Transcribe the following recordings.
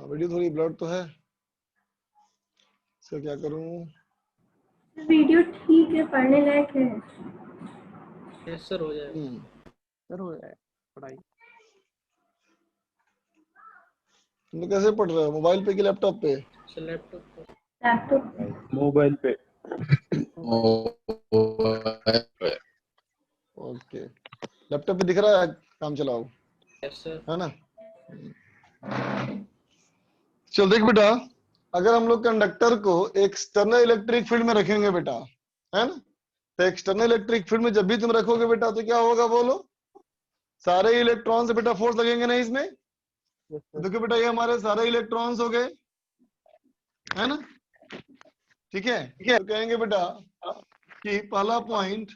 Video थोड़ी blur तो है, इसका क्या करूं? वीडियो ठीक है, पढ़ने लायक है। यस सर, हो जाएगा। सर हो जाए पढ़ाई। तुम कैसे पढ़ रहे हो, मोबाइल पे कि लैपटॉप पे? सर लैपटॉप पर। लैपटॉप मोबाइल पे। ओके, लैपटॉप पे दिख रहा है, काम चलाओ, यस सर। है ना? चल देख बेटा, अगर हम लोग कंडक्टर को एक्सटर्नल इलेक्ट्रिक फील्ड में रखेंगे बेटा, है ना, तो एक्सटर्नल इलेक्ट्रिक फील्ड में जब भी तुम रखोगे बेटा तो क्या होगा बोलो? सारे इलेक्ट्रॉन से बेटा फोर्स लगेंगे ना इसमें। देखो बेटा, ये हमारे सारे इलेक्ट्रॉन्स हो गए, है ना? ठीक है, तो कहेंगे बेटा कि पहला point,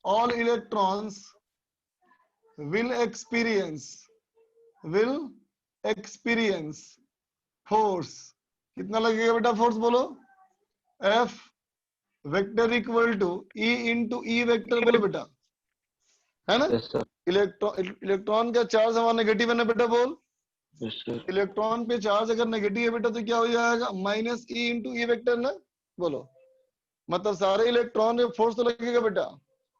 all electrons will experience force. कितना लगेगा बेटा फोर्स बोलो? F vector equal to E into E vector, बोलो बेटा, है ना? Yes sir. इलेक्ट्रॉन का चार्ज हमारा नेगेटिव है ना बेटा, बोल। Yes sir. इलेक्ट्रॉन पे चार्ज अगर नेगेटिव है बेटा तो क्या हो जाएगा? माइनस ई इंटू ई वेक्टर ना, बोलो। मतलब सारे इलेक्ट्रॉन में फोर्स तो लगेगा बेटा,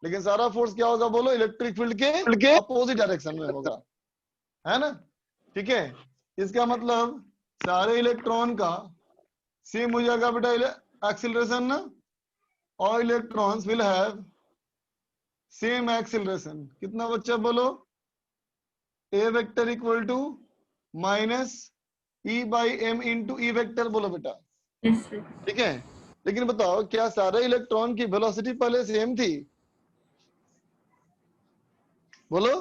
लेकिन सारा फोर्स क्या होगा बोलो? इलेक्ट्रिक फील्ड के अपोजिट डायरेक्शन में होगा, है ना? ठीक है, इसका मतलब सारे इलेक्ट्रॉन का सेम हो जाएगा बेटा एक्सीलरेशन ना, और electrons will have same acceleration. कितना बच्चा बोलो? A vector equal to minus e by m into E vector, बोलो बेटा। Yes sir. ठीक है, लेकिन बताओ क्या सारे इलेक्ट्रॉन की वेलोसिटी पहले सेम थी? बोलो।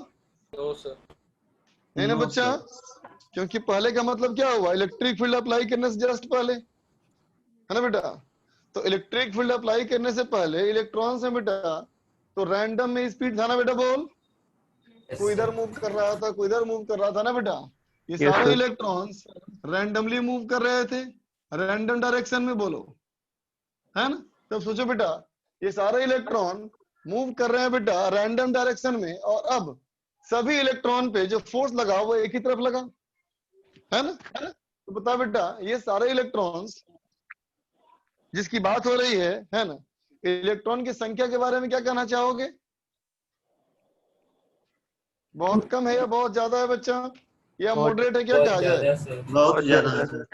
No sir. नहीं ना बच्चा, क्योंकि पहले का मतलब क्या हुआ? इलेक्ट्रिक फील्ड अप्लाई करने से जस्ट पहले, है ना बेटा? तो इलेक्ट्रिक फील्ड अप्लाई करने से पहले इलेक्ट्रॉन से बेटा तो रैंडम में स्पीड था ना बेटा, बोल। कोई इधर मूव कर रहा था, कोई इधर मूव कर रहा था ना बेटा। ये Yes, सारे sir. इलेक्ट्रॉन्स रैंडमली मूव कर रहे थे, रैंडम डायरेक्शन में, बोलो, है ना? तब सोचो बेटा, ये सारे इलेक्ट्रॉन मूव कर रहे हैं बेटा रैंडम डायरेक्शन में, और अब सभी इलेक्ट्रॉन पे जो फोर्स लगा वो एक ही तरफ लगा, है ना? तो बता बेटा, ये सारे इलेक्ट्रॉन्स जिसकी बात हो रही है ना, इलेक्ट्रॉन की संख्या के बारे में क्या कहना चाहोगे? बहुत कम है या बहुत ज्यादा है बच्चा, या मॉडरेट है, क्या कहा जाए? बहुत ज्यादा है सर।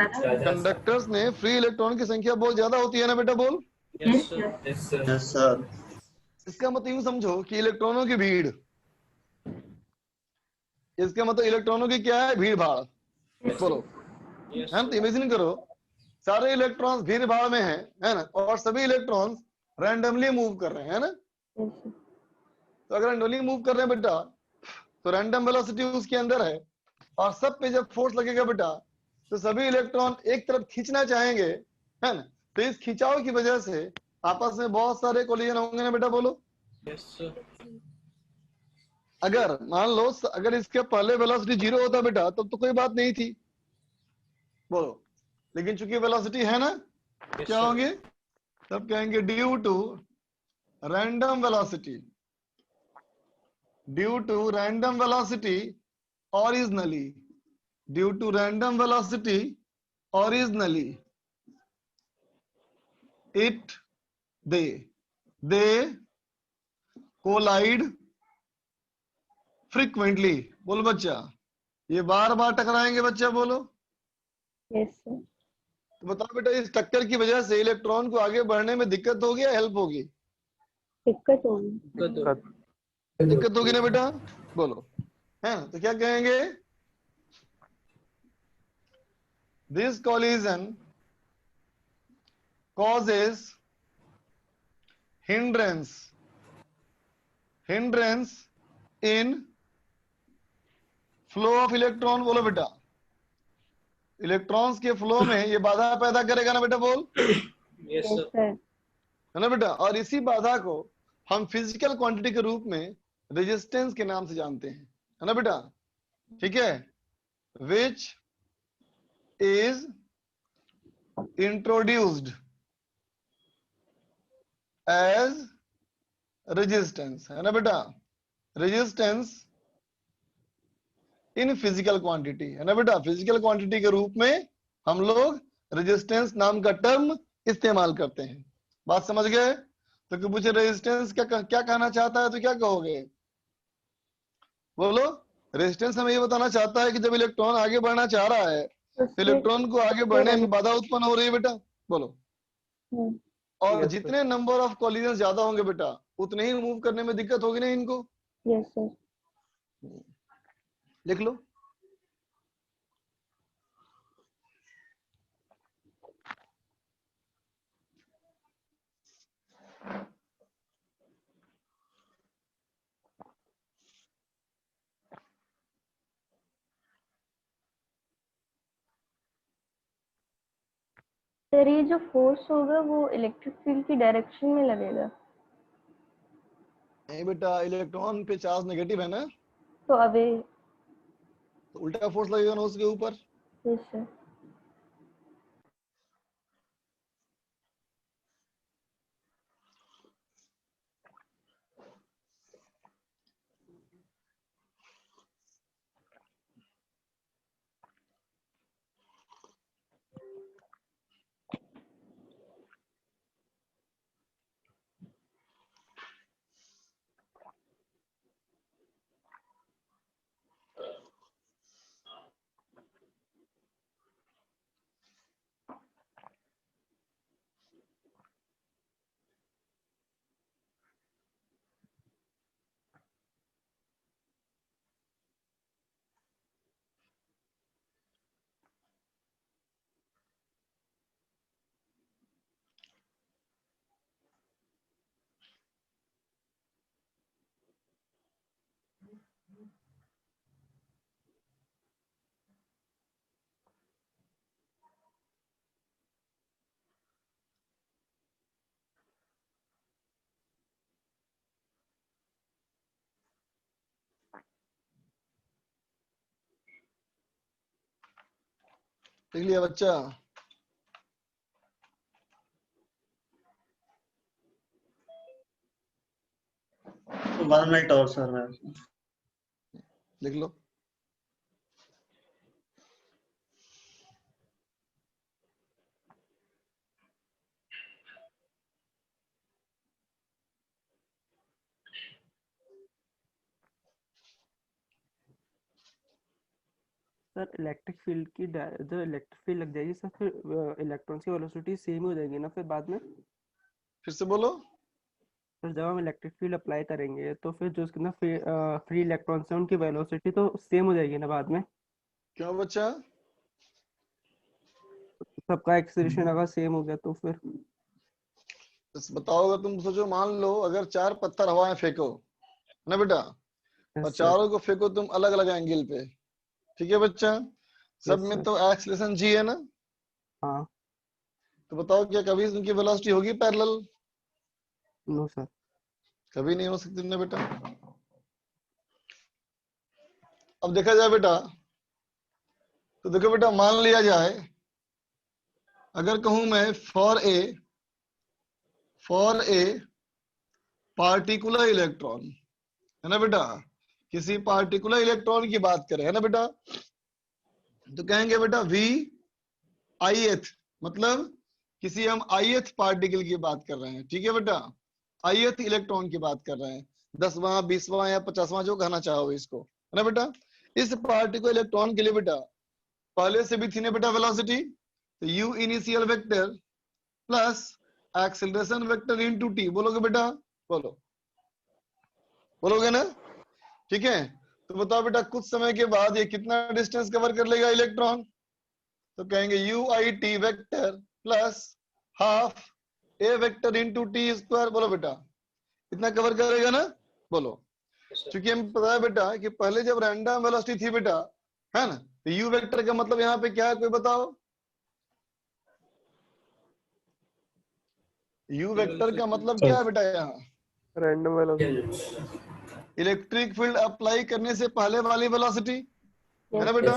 कंडक्टर्स में फ्री इलेक्ट्रॉन की संख्या बहुत ज्यादा होती है ना बेटा, बोल। Yes sir. Yes sir. Yes sir. इसका मतलब यूं समझो कि इलेक्ट्रॉनों की भीड़, इसका मतलब इलेक्ट्रॉनों की क्या है? भीड़ भाड़, बोलो, यस है ना? तो इमेजिन करो सारे इलेक्ट्रॉन्स भीड़ भाड़ में है ना, और सभी इलेक्ट्रॉन्स रैंडमली मूव कर रहे हैं ना। तो अगर रैंडमली मूव कर रहे हैं बेटा तो रैंडम वेलोसिटी उसके अंदर है, और सब पे जब फोर्स लगेगा बेटा तो सभी इलेक्ट्रॉन एक तरफ खींचना चाहेंगे, है ना? तो इस खिंचाव की वजह से आपस में बहुत सारे कोलिजन होंगे ना बेटा, बोलो। Yes sir. अगर मान लो अगर इसके पहले वेलोसिटी 0 होता बेटा तब तो कोई बात नहीं थी, बोलो, लेकिन चूंकि वेलोसिटी है ना, क्या होंगे? तब कहेंगे due to random velocity, due to random velocity originally, due to random velocity originally, they collide frequently, बोलो बच्चा। ये बार बार टकराएंगे बच्चा, बोलो। Yes sir. तो बताओ बेटा, इस टक्कर की वजह से इलेक्ट्रॉन को आगे बढ़ने में दिक्कत होगी या हेल्प होगी? दिक्कत होगी। दिक्कत होगी ना बेटा, बोलो, है ना? तो क्या कहेंगे? This collision causes hindrance in flow of electron, बोलो बेटा। इलेक्ट्रॉन्स के फ्लो में ये बाधा पैदा करेगा ना बेटा, बोल, यस यस सर। सर। है ना बेटा? और इसी बाधा को हम फिजिकल क्वांटिटी के रूप में रेजिस्टेंस के नाम से जानते हैं, है ना बेटा? ठीक है, which is introduced as resistance, है ना बेटा? रेजिस्टेंस इन फिजिकल क्वांटिटी, है ना बेटा। फिजिकल क्वांटिटी के रूप में हम लोग रेजिस्टेंस नाम का टर्म इस्तेमाल करते हैं। बात समझ गए? तो कि पूछे रेजिस्टेंस क्या कहना चाहता है तो क्या कहोगे? बोलो। रेजिस्टेंस हमें ये बताना चाहता है कि जब इलेक्ट्रॉन आगे बढ़ना चाह रहा है तो उसके इलेक्ट्रॉन को आगे बढ़ने में बाधा उत्पन्न हो रही है बेटा। बोलो। हम्म, और Yes, sir. जितने नंबर ऑफ कॉलिजन ज्यादा होंगे बेटा उतने ही मूव करने में दिक्कत होगी ना इनको। Yes sir. लिख लो। सर ये जो फोर्स होगा वो इलेक्ट्रिक फील्ड की डायरेक्शन में लगेगा, नहीं बेटा, इलेक्ट्रॉन पे चार्ज नेगेटिव है ना, तो अवे। तो उल्टा फोर्स लगेगा ना उसके ऊपर। Yes sir. लिख लिया बच्चा? 1 मिनट और सर मैं लिख लो। सर इलेक्ट्रिक फील्ड की जो इलेक्ट्रिक फील्ड लग जाएगी सर, फिर इलेक्ट्रॉन्स की वेलोसिटी सेम हो जाएगी ना फिर बाद में। फिर से बोलो। सर जब हम इलेक्ट्रिक फील्ड अप्लाई करेंगे तो फिर जो उसके ना फ्री इलेक्ट्रॉन्स हैं उनकी वेलोसिटी तो सेम हो जाएगी ना बाद में। क्यों बच्चा? सबका एक्सेलरेशन अगर सेम हो गया तो फिर। बस बताओ, तुम सोचो, मान लो अगर 4 पत्थर हवा में फेंको ना बेटा, और यस सर। चारों को फेंको तुम अलग अलग एंगल पे, ठीक है बच्चा? सब यस में सर। तो एक्सेलरेशन जी है ना, हाँ। तो बताओ क्या कभी उनकी वेलोसिटी होगी पैरेलल? No sir. कभी नहीं हो सकती ना बेटा। अब देखा जाए बेटा, तो देखो बेटा, मान लिया जाए, अगर कहूं मैं फॉर ए पार्टिकुलर इलेक्ट्रॉन, है ना बेटा, किसी पार्टिकुलर इलेक्ट्रॉन की बात करें, है ना बेटा, तो कहेंगे बेटा वी ith, मतलब किसी हम ith पार्टिकल की बात कर रहे हैं, ठीक है बेटा, ith इलेक्ट्रॉन की बात कर रहे हैं, 10वां 20वां या 50वां, जो कहना चाहो इसको, है ना बेटा। इस पार्टिकुलर इलेक्ट्रॉन के लिए बेटा पहले से भी थी ना बेटा वेलोसिटी, तो u initial vector plus acceleration vector into t, बोलोगे बेटा? बोलो, बोलोगे ना? ठीक है। तो बताओ बेटा, कुछ समय के बाद ये कितना डिस्टेंस कवर कर लेगा इलेक्ट्रॉन? तो कहेंगे you I T vector plus half a vector into T square. बोलो बेटा, इतना कवर करेगा ना? बोलो। क्योंकि हमें पता है बेटा कि पहले जब रैंडम वेलोसिटी थी बेटा, है ना, तो यू वेक्टर का मतलब यहाँ पे क्या है, कोई बताओ? यू वेक्टर का मतलब क्या है बेटा? यहाँ random velocity. Electric field apply करने से पहले वाली वेलोसिटी, है ना बेटा।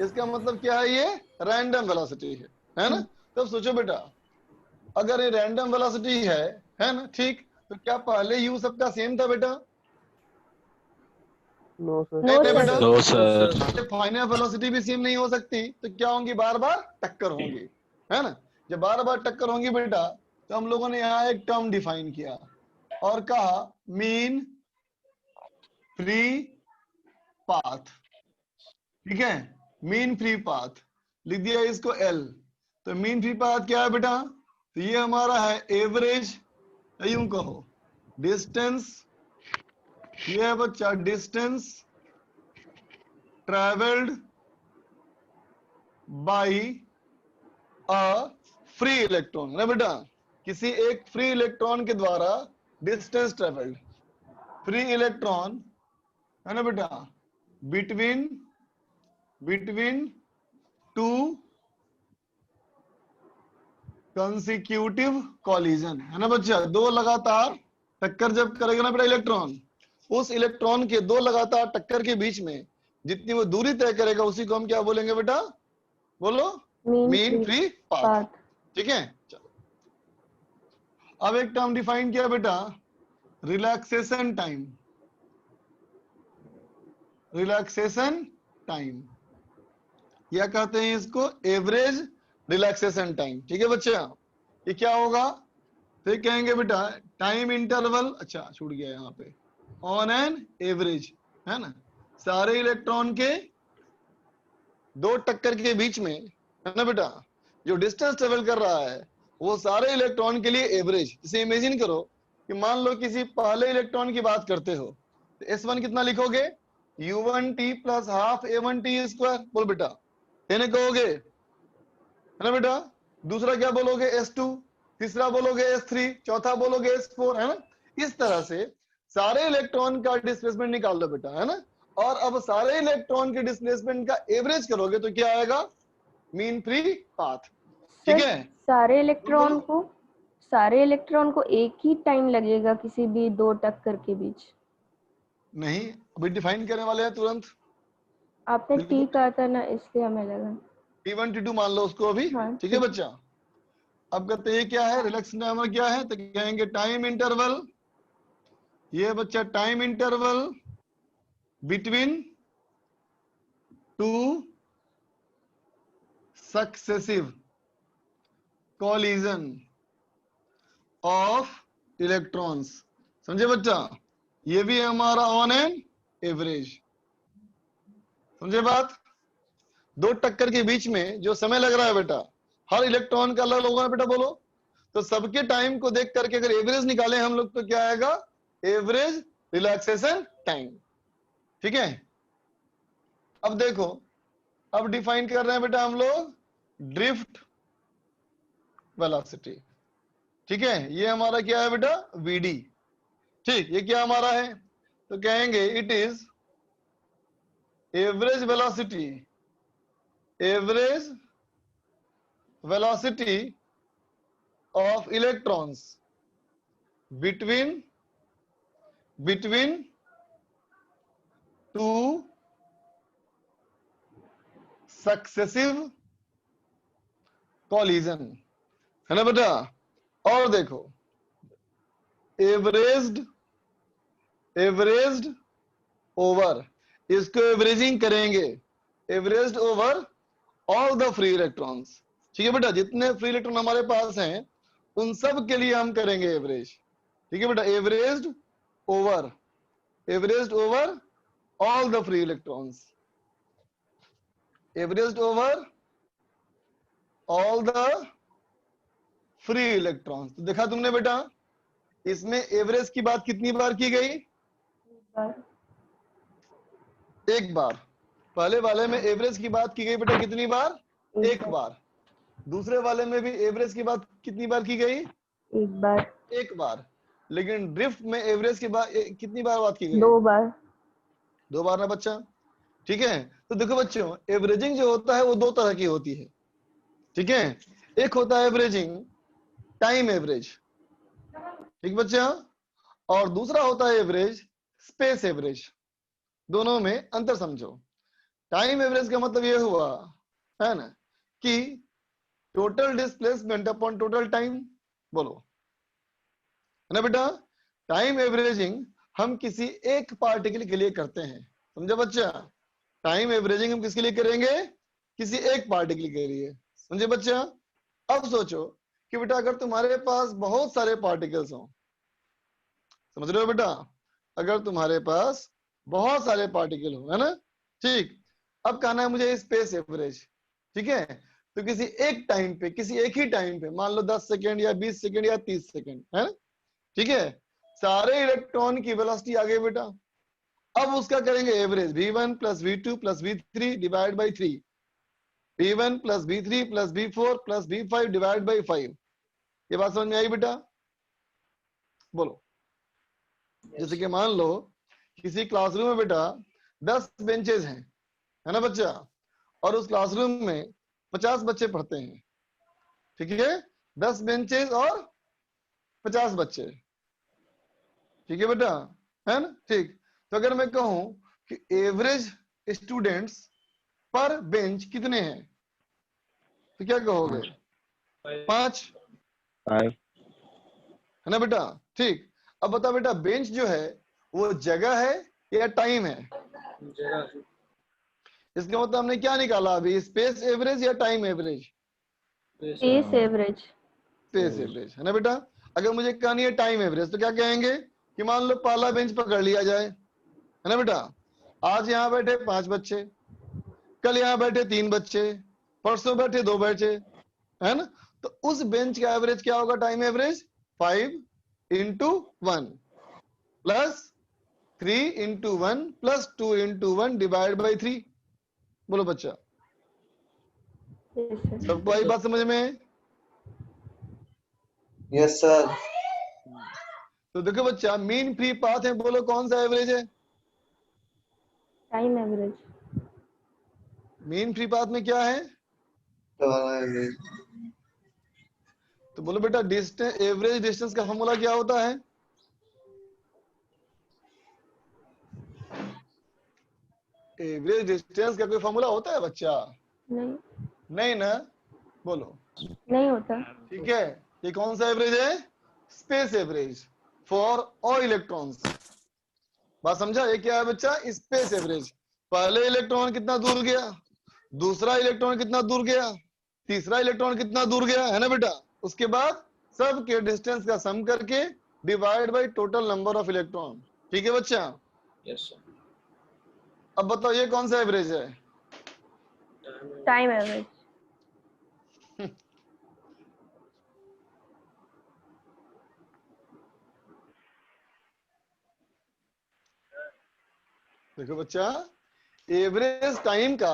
इसका मतलब क्या है, ये रैंडम वेलोसिटी है ना। तो सोचो बेटा, अगर ये रैंडम वेलोसिटी है ना, ठीक, तो क्या पहले यू सबका सेम था बेटा? No sir. नहीं नहीं बेटा, No, sir. फाइनल वेलोसिटी भी सेम नहीं हो सकती, तो क्या होंगी, बार बार टक्कर होंगी, है ना। जब बार बार टक्कर होंगी बेटा, तो हम लोगों ने यहाँ एक टर्म डिफाइन किया और कहा मीन फ्री पाथ, ठीक है, मीन फ्री पाथ लिख दिया इसको एल। तो मीन फ्री पाथ क्या है बेटा, तो ये हमारा है एवरेज, यूं कहो डिस्टेंस, ये है बच्चा distance travelled by a free electron, है बेटा, किसी एक फ्री इलेक्ट्रॉन के द्वारा डिस्टेंस ट्रेवल्ड, फ्री इलेक्ट्रॉन है ना बेटा, बिटवीन टू कंसिक्यूटिव कॉलिजन, है ना बच्चा, दो लगातार टक्कर जब करेगा ना बेटा इलेक्ट्रॉन, उस इलेक्ट्रॉन के दो लगातार टक्कर के बीच में जितनी वो दूरी तय करेगा उसी को हम क्या बोलेंगे बेटा, बोलो, मीन फ्री पाथ, ठीक है। चलो अब एक टर्म डिफाइन किया बेटा, रिलैक्सेशन टाइम, रिलैक्सेशन टाइम या कहते हैं इसको एवरेज रिलैक्सेशन टाइम, ठीक है बच्चा। ये क्या होगा, फिर कहेंगे बेटा टाइम इंटरवल, अच्छा छूट गया यहाँ पे, ऑन एन एवरेज, है ना, सारे इलेक्ट्रॉन के दो टक्कर के बीच में, है ना बेटा, जो डिस्टेंस ट्रेवल कर रहा है वो सारे इलेक्ट्रॉन के लिए एवरेज। जैसे इमेजिन करो कि मान लो किसी पहले इलेक्ट्रॉन की बात करते हो, तो S1 कितना लिखोगे, U1T plus half A1T square, बोल बेटा, कहने कहोगे, है ना बेटा, दूसरा क्या बोलोगे S2, तीसरा बोलोगे S3, चौथा बोलोगे S4, है ना। इस तरह से सारे इलेक्ट्रॉन का डिस्प्लेसमेंट निकाल लो बेटा, है ना, और अब सारे इलेक्ट्रॉन के डिस्प्लेसमेंट का एवरेज करोगे तो क्या आएगा, मीन फ्री पाथ, ठीक है। सारे इलेक्ट्रॉन को एक ही टाइम लगेगा किसी भी दो टक्कर के बीच? नहीं, अभी डिफाइन करने वाले हैं तुरंत, आपने टी कहा था ना, इसलिए हमें लगा T1 T2 मान लो उसको अभी, हाँ, ठीक है बच्चा। अब कहते हैं क्या है, रिलैक्सेशन टाइमर क्या है, तो कहेंगे टाइम इंटरवल, ये बच्चा time interval between two successive collision of electrons, समझे बच्चा, ये भी है हमारा ऑन एन एवरेज, समझे बात। दो टक्कर के बीच में जो समय लग रहा है बेटा, हर इलेक्ट्रॉन का अलग होगा ना बेटा, बोलो, तो सबके टाइम को देख करके अगर एवरेज निकाले हम लोग तो क्या आएगा, एवरेज रिलैक्सेशन टाइम, ठीक है। अब देखो, अब डिफाइन कर रहे हैं बेटा हम लोग ड्रिफ्ट वेलोसिटी, ठीक है, ये हमारा क्या है बेटा, VD, ठीक, ये क्या हमारा है, तो कहेंगे it is average velocity of electrons between two successive collision, है ना बेटा। और देखो एवरेज्ड ओवर, इसको एवरेजिंग करेंगे, averaged over all the free electrons, ठीक है बेटा, जितने फ्री इलेक्ट्रॉन हमारे पास हैं उन सब के लिए हम करेंगे एवरेज, ठीक है बेटा, averaged over all the free electrons, averaged over all the free electrons. तो देखा तुमने बेटा, इसमें एवरेज की बात कितनी बार की गई, एक बार। पहले वाले में एवरेज की बात की गई बेटा कितनी बार, एक बार। दूसरे वाले में भी एवरेज की बात कितनी बार की गई, एक बार। लेकिन ड्रिफ्ट में एवरेज की बात कितनी बार बात की गई, दो बार ना बच्चा, ठीक है। तो देखो बच्चों, एवरेजिंग जो होता है वो दो तरह की होती है, ठीक है। एक होता है एवरेजिंग टाइम एवरेज, ठीक बच्चा, और दूसरा होता है एवरेज स्पेस एवरेज। दोनों में अंतर समझो। टाइम एवरेज का मतलब ये हुआ, है ना, कि total displacement upon total time, बोलो, है ना बेटा। टाइम एवरेजिंग हम किसी एक पार्टिकल के लिए करते हैं, समझा बच्चा? टाइम एवरेजिंग हम किसके लिए करेंगे? किसी एक पार्टिकल के लिए। समझे बच्चा? अब सोचो कि बेटा अगर तुम्हारे पास बहुत सारे पार्टिकल्स हो, समझ रहे हो बेटा? अगर तुम्हारे पास बहुत सारे पार्टिकल हो, है ना? ठीक, अब कहना है मुझे स्पेस एवरेज, ठीक है? तो किसी एक टाइम पे, किसी एक ही टाइम पे, मान लो 10 सेकेंड या 20 सेकेंड या 30 सेकेंड, है ना? ठीक है, सारे इलेक्ट्रॉन की वेलोसिटी आ गई बेटा। अब उसका करेंगे average, v1 plus v2 plus v3 divide by 3, v1 plus v3 plus v4 plus v5 divide by 5। ये बात समझ में आई बेटा? बोलो। जैसे कि मान लो किसी क्लासरूम में बेटा 10 बेंचेज हैं, है ना बच्चा? और उस क्लासरूम में 50 बच्चे पढ़ते हैं, ठीक है? 10 बेंचेज और 50 बच्चे, ठीक है बेटा? है ना? ठीक, तो अगर मैं कहूं कि एवरेज स्टूडेंट्स पर बेंच कितने हैं, तो क्या कहोगे? 5, है ना बेटा? ठीक, अब बता बेटा, बेंच जो है वो जगह है या टाइम है? जगह। इसका मतलब हमने क्या निकाला अभी, स्पेस एवरेज या time average? Space average. Space average, है ना बेटा? अगर मुझे कहनी है टाइम एवरेज, तो क्या कहेंगे कि मान लो पहला बेंच पकड़ लिया जाए, है ना बेटा? आज यहाँ बैठे 5 बच्चे, कल यहाँ बैठे 3 बच्चे, परसों बैठे 2 बच्चे, है ना? तो उस बेंच का एवरेज क्या होगा? Time average 5 into 1 plus 3 into 1 plus 2 into 1 divide by 3। बोलो बच्चा, Yes, sir. सबको आई बात समझ में? Yes sir. तो देखो बच्चा, मीन फ्री पाथ है, बोलो कौन सा एवरेज है? Time average. Mean free path में क्या है? तो बोलो बेटा, डिस्टेंस, एवरेज डिस्टेंस का फॉर्मूला क्या होता है? एवरेज डिस्टेंस का कोई फॉर्मूला होता है बच्चा? नहीं, नहीं ना? बोलो। नहीं होता। ठीक है, ये कौन सा एवरेज है? Space average for all electrons. बात समझा? ये क्या है बच्चा? Space average. पहले इलेक्ट्रॉन कितना दूर गया, दूसरा इलेक्ट्रॉन कितना दूर गया, तीसरा इलेक्ट्रॉन कितना दूर गया, है ना बेटा? उसके बाद सब के डिस्टेंस का सम करके divide by total number of electron. ठीक है बच्चा? Yes sir. अब बताओ ये कौन सा एवरेज है? Time average. देखो बच्चा, एवरेज टाइम का,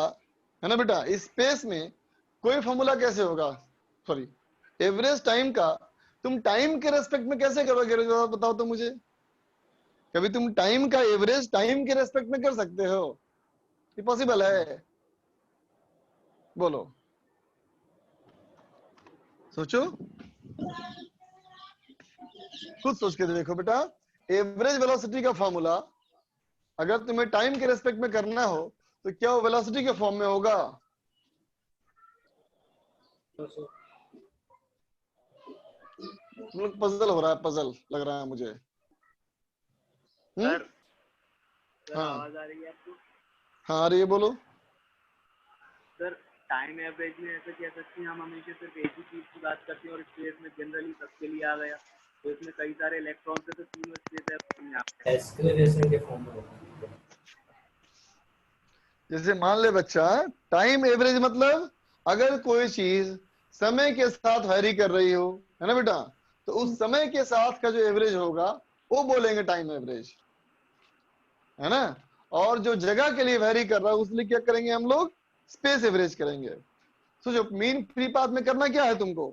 है ना बेटा, स्पेस में कोई फॉर्मूला कैसे होगा? सॉरी, एवरेज टाइम का तुम टाइम के रेस्पेक्ट में कैसे करोगे? बताओ तो मुझे, कभी तुम टाइम का एवरेज टाइम के रेस्पेक्ट में कर सकते हो? ये पॉसिबल है? बोलो, सोचो, खुद सोच के देखो बेटा। एवरेज वेलोसिटी का फॉर्मूला अगर तुम्हें टाइम के रेस्पेक्ट में करना हो तो क्या वो वेलोसिटी के फॉर्म में होगा? पजल हो रहा है, पजल लग रहा है मुझे। सर हाँ आवाज आ रही है आपको? हाँ, अरे ये बोलो। सर टाइम एवरेज में ऐसा कह सकते हैं हम हमेशा सिर्फ एक ही चीज की बात करते हैं और स्पेस में जनरली सबके लिए आ गया, तो इसमें कई सारे इलेक्ट्रॉन से तो तीनों स्पेस है। एक्सेलरेशन के फॉर्म में होगा। जैसे मान ले बच्चा, टाइम एवरेज मतलब अगर कोई चीज समय के साथ वैरी कर रही हो, है ना बेटा, तो उस समय के साथ का जो एवरेज होगा वो बोलेंगे टाइम एवरेज, है ना? और जो जगह के लिए वैरी कर रहा है उसलिए क्या करेंगे हम लोग? स्पेस एवरेज करेंगे। तो जो मीन फ्री पाथ में करना क्या है तुमको?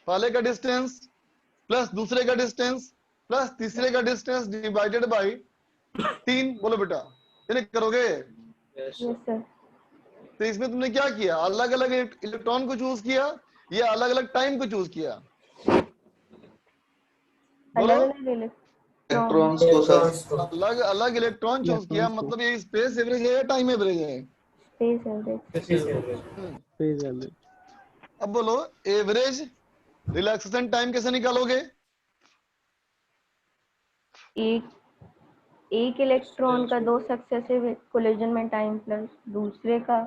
पहले का डिस्टेंस प्लस दूसरे का डिस्टेंस प्लस तीसरे का डिस्टेंस डिवाइडेड बाई 3। बोलो बेटा, ये नहीं करोगे? Yes Yes, sir. तो इसमें तुमने क्या किया? अलग अलग इलेक्ट्रॉन को चूज किया या अलग अलग टाइम को चूज किया? बोलो। अलग-अलग इलेक्ट्रॉन्स को सर। अलग अलग इलेक्ट्रॉन चूज किया, मतलब ये स्पेस एवरेज है या टाइम एवरेज है? space average. Space average. अब बोलो, एवरेज रिलैक्सेशन टाइम कैसे निकालोगे? एक एक इलेक्ट्रॉन का 2 सक्सेसिव कोलिजन में टाइम प्लस दूसरे का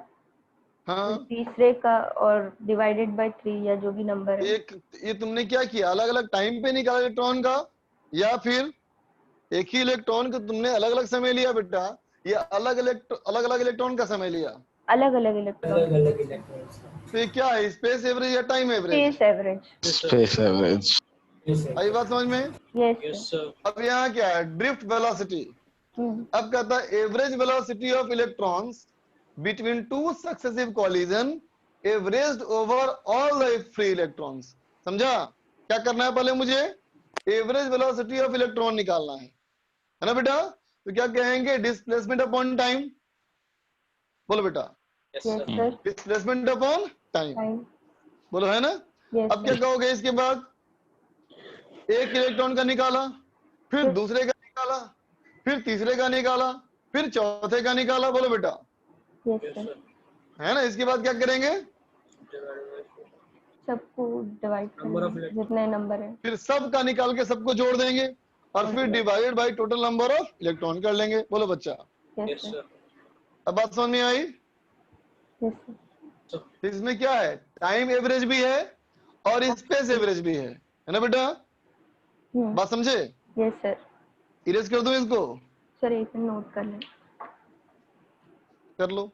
हाँ तीसरे का और डिवाइडेड बाय 3 या जो भी नंबर है। एक ये तुमने क्या किया, अलग अलग टाइम पे निकाला इलेक्ट्रॉन का, या फिर एक ही इलेक्ट्रॉन को तुमने अलग अलग समय लिया बेटा, या अलग अलग इलेक्ट्रॉन का समय लिया? अलग अलग इलेक्ट्रॉन। अलग अलग इलेक्ट्रॉन्स का। तो ये क्या है, स्पेस एवरेज या time average? Space average. Space average. आई बात समझ में? Yes yes sir. सर। अब यहाँ क्या है, ड्रिफ्ट वेलोसिटी। अब कहता है average velocity of electrons between two successive collision averaged over all the free electrons. समझा? क्या करना है, पहले मुझे एवरेज वेलोसिटी ऑफ इलेक्ट्रॉन निकालना है ना बेटा? तो क्या कहेंगे, डिस्प्लेसमेंट अपॉन टाइम। बोलो बेटा, yes yes sir. Sir. Displacement upon time. Time. बोलो, है ना? यस अब क्या सर। कहोगे इसके बाद, एक इलेक्ट्रॉन का निकाला, फिर फिर- दूसरे का निकाला, फिर तीसरे का निकाला, फिर चौथे का निकाला। बोलो बेटा, यस यस सर। सर। है ना? इसके बाद क्या करेंगे, सबको डिवाइड Number of करेंगे electrons. जितने नंबर है। फिर सब का निकाल के सबको जोड़ देंगे और फिर divided by total number of electron कर लेंगे। बोलो बच्चा, यस यस सर। सर। अब बात समझ में आई? Yes sir. इसमें क्या है, टाइम एवरेज भी है और स्पेस एवरेज भी है ना बेटा? बात समझे? Yes sir. इरेज कर दो इसको, सर एक मिनट नोट कर लें। कर लो।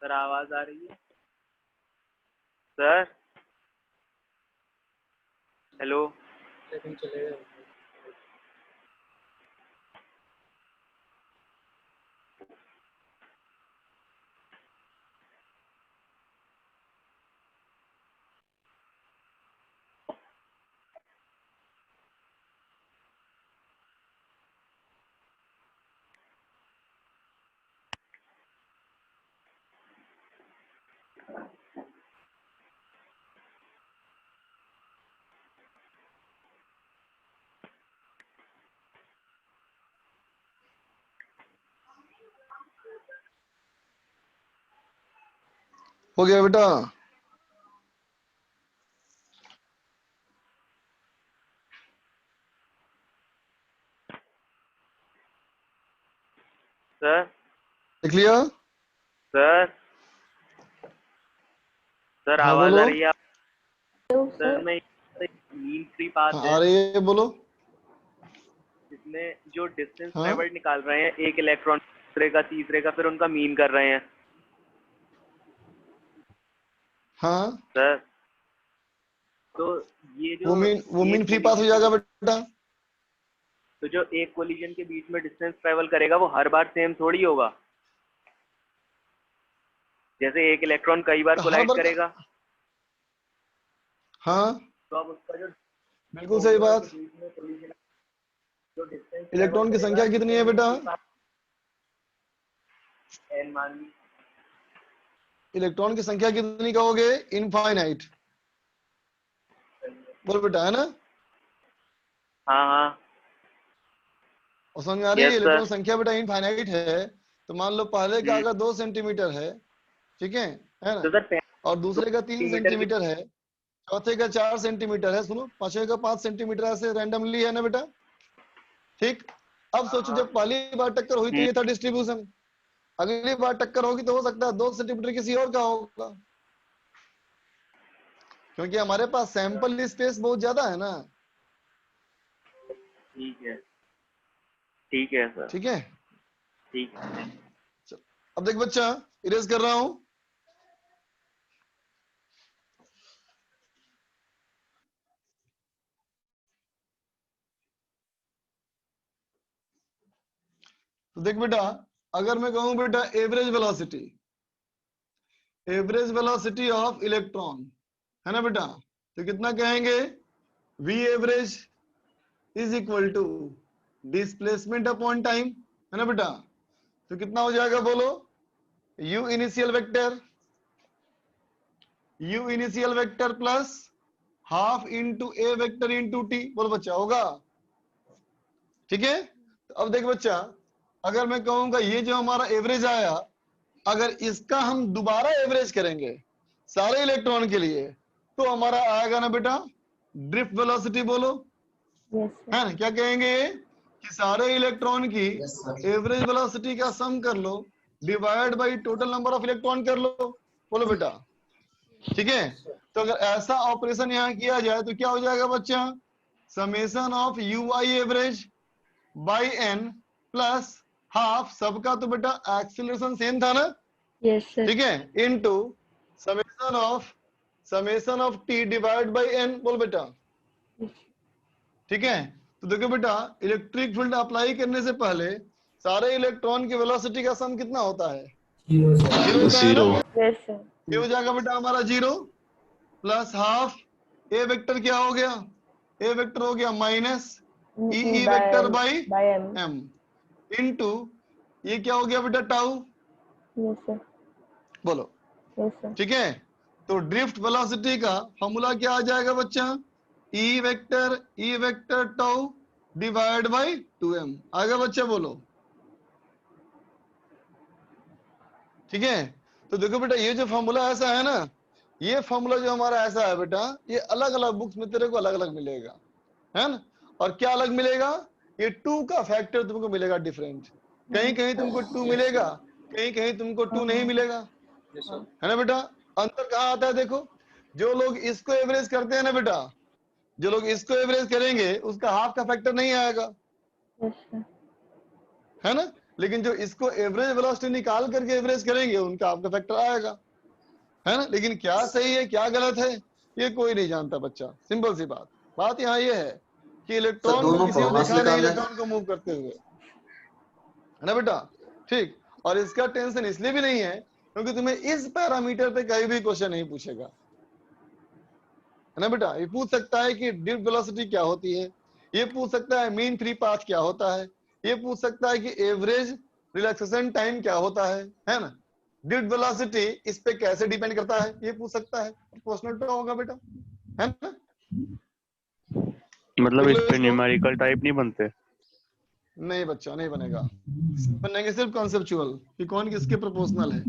सर आवाज आ रही है सर? हेलो सेकंड चलेगा। हो गया बेटा? सर। देख लिया? सर सर हाँ आवाज बोलो। आ रही है? तो सर सर मैं मीन फ्री पाथ हाँ, है आ रही है, बोलो। जिसमें जो डिस्टेंस हाँ ट्रेवल्ड निकाल रहे हैं, एक इलेक्ट्रॉन दूसरे का तीसरे का, फिर उनका मीन कर रहे हैं हाँ, सर। तो ये जो वो मीन एक फ्री पाथ हो collision जाएगा के बेटा। तो जो एक कोलिजन के बीच में डिस्टेंस ट्रेवल करेगा वो हर बार सेम थोड़ी होगा। जैसे एक इलेक्ट्रॉन कई बार हर कोलाइड बार करेगा हाँ, तो अब उसका जो बिल्कुल सही बात। बीच में collision जो डिस्टेंस इलेक्ट्रॉन की संख्या कितनी है बेटा? n मान ली। इलेक्ट्रॉन की संख्या कितनी कहोगे? इनफाइनाइट। बोल बेटा, है ना? हाँ हाँ और समझ में आ रही है? Yes, electron sir. संख्या बेटा इनफाइनाइट है, तो मान लो पहले का अगर 2 सेंटीमीटर है, ठीक है ना? तो सर और दूसरे का 3 सेंटीमीटर की सेंटीमीटर है, चौथे का 4 सेंटीमीटर है, सुनो, पांचवे का 5 सेंटीमीटर, ऐसे रैंडमली है ना बेटा? ठीक। अब सोचो, जब पहली बार टक्कर हुई तो ये था डिस्ट्रीब्यूशन, अगली बार टक्कर होगी तो हो सकता है 2 सेंटीमीटर किसी और का होगा, क्योंकि हमारे पास सैंपल स्पेस बहुत ज्यादा है ना। ठीक है सर। ठीक है, ठीक है। अब देख बच्चा, इरेज कर रहा हूं। तो देख बेटा, अगर मैं कहूं बेटा एवरेज वेलोसिटी ऑफ इलेक्ट्रॉन, है ना बेटा? तो कितना कहेंगे, v average is equal to displacement upon time, है ना बेटा? तो कितना हो जाएगा बोलो? u initial vector plus half into a vector into t. बोलो बच्चा, होगा? ठीक है। तो अब देख बच्चा, अगर मैं कहूंगा ये जो हमारा एवरेज आया, अगर इसका हम दोबारा एवरेज करेंगे सारे इलेक्ट्रॉन के लिए, तो हमारा आएगा ना बेटा ड्रिफ्ट वेलोसिटी। बोलो यस सर। है ना, क्या कहेंगे कि सारे इलेक्ट्रॉन की यस सर। एवरेज वेलोसिटी का सम कर लो divide by total number of electron कर लो। बोलो बेटा, ठीक है। तो अगर ऐसा ऑपरेशन यहाँ किया जाए तो क्या हो जाएगा बच्चा, summation of u i average by n plus half, सबका तो बेटा एक्सीलरेशन सेम था ना, यस सर। ठीक है, into summation of t divide by n. बोल बेटा, ठीक है। तो देखो बेटा, इलेक्ट्रिक फील्ड अप्लाई करने से पहले सारे इलेक्ट्रॉन की वेलोसिटी का सम कितना होता है? Zero sir. जीरो होता है ना? Yes sir. ये हो जाएगा बेटा हमारा zero plus half a vector क्या हो गया, ए वेक्टर हो गया minus e vector by by m. M into ये क्या हो गया बेटा टाउ। Yes sir. बोलो, यस सर। ठीक है। तो ड्रिफ्ट वेलोसिटी का फॉर्मूला क्या आ जाएगा बच्चा, E vector tau divide by 2m आएगा बच्चा। बोलो, ठीक है। तो देखो बेटा, ये जो फॉर्मूला ऐसा है ना, ये फॉर्मूला जो हमारा ऐसा है बेटा, ये अलग अलग बुक्स में तेरे को अलग अलग मिलेगा, है ना। और क्या अलग मिलेगा, ये 2 का फैक्टर तुमको मिलेगा डिफरेंट। कहीं कहीं तुमको 2 मिलेगा, कहीं कहीं तुमको 2 नहीं मिलेगा, है ना बेटा। अंतर कहाँ आता है देखो, जो लोग इसको एवरेज करते हैं ना बेटा, जो लोग इसको एवरेज करेंगे उसका हाफ का फैक्टर नहीं आएगा, यस सर। है ना। लेकिन जो इसको एवरेज वेलोसिटी निकाल करके एवरेज करेंगे उनका हाफ का फैक्टर आएगा, है ना। लेकिन क्या सही है क्या गलत है ये कोई नहीं जानता बच्चा, सिंपल सी बात यहाँ ये है कि इलेक्ट्रॉन को दोनों किसी ने फॉर्मूलास देखा नहीं निकालने। इलेक्ट्रॉन को मूव करते हुए, है ना बेटा, ठीक। और इसका टेंशन इसलिए भी नहीं है क्योंकि तुम्हें इस पैरामीटर पे कहीं भी क्वेश्चन नहीं पूछेगा, है ना बेटा। ये पूछ सकता है कि ड्रिफ्ट वेलोसिटी क्या होती है, ये पूछ सकता है मीन फ्री पाथ क्या होता है, ये पूछ सकता है कि एवरेज रिलैक्सेशन टाइम क्या होता है ना। ड्रिफ्ट वेलोसिटी इस पे कैसे डिपेंड करता है ये पूछ सकता है, प्रश्न तो होगा बेटा, है ना। मतलब देख इस लो पे इसको। न्यूमेरिकल टाइप नहीं बनते? नहीं बच्चा, नहीं बनेगा, बनेंगे सिर्फ कॉन्सेप्चुअल कि कौन किसके प्रोपोर्शनल है,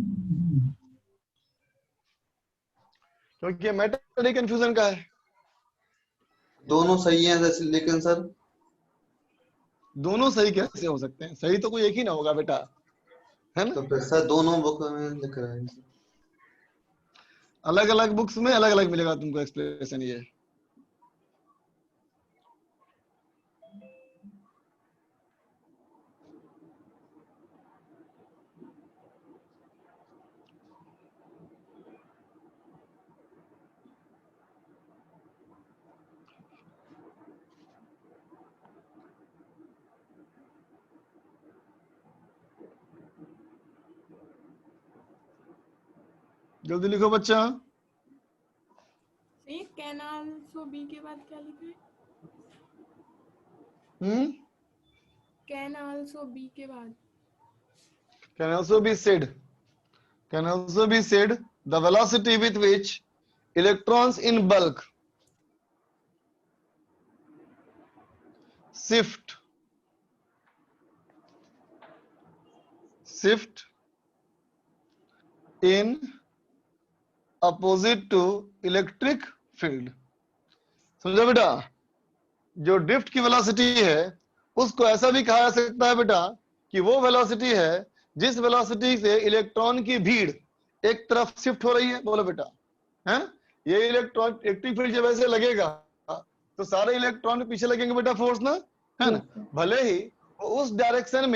क्योंकि मैटर ही कंफ्यूजन का है। दोनों सही हैं लेकिन सर दोनों सही कैसे हो सकते हैं, सही तो कोई एक ही ना होगा बेटा, है ना। तो फिर सर दोनों बुक में लिख रहे हैं। अलग अलग बुक्स में अलग अलग मिलेगा तुमको एक्सप्लेनेशन ये। जल्दी लिखो बच्चा। सही, कैन आल्सो बी के बाद क्या लिखे? कैन आल्सो बी के बाद can also be said the velocity with which electrons in bulk shift in opposite to electric field। समझो बेटा, जो ड्रिफ्ट की वेलोसिटी है उसको ऐसा भी कहा जा सकता है बेटा कि वो वेलोसिटी है जिस वेलोसिटी से इलेक्ट्रॉन की भीड़ एक तरफ शिफ्ट हो रही है। बोलो बेटा, है ये इलेक्ट्रॉन इलेक्ट्रिक फील्ड जब ऐसे लगेगा तो सारे इलेक्ट्रॉन पीछे लगेंगे बेटा, फोर्स ना, है ना। भले ही वो उस डायरेक्शन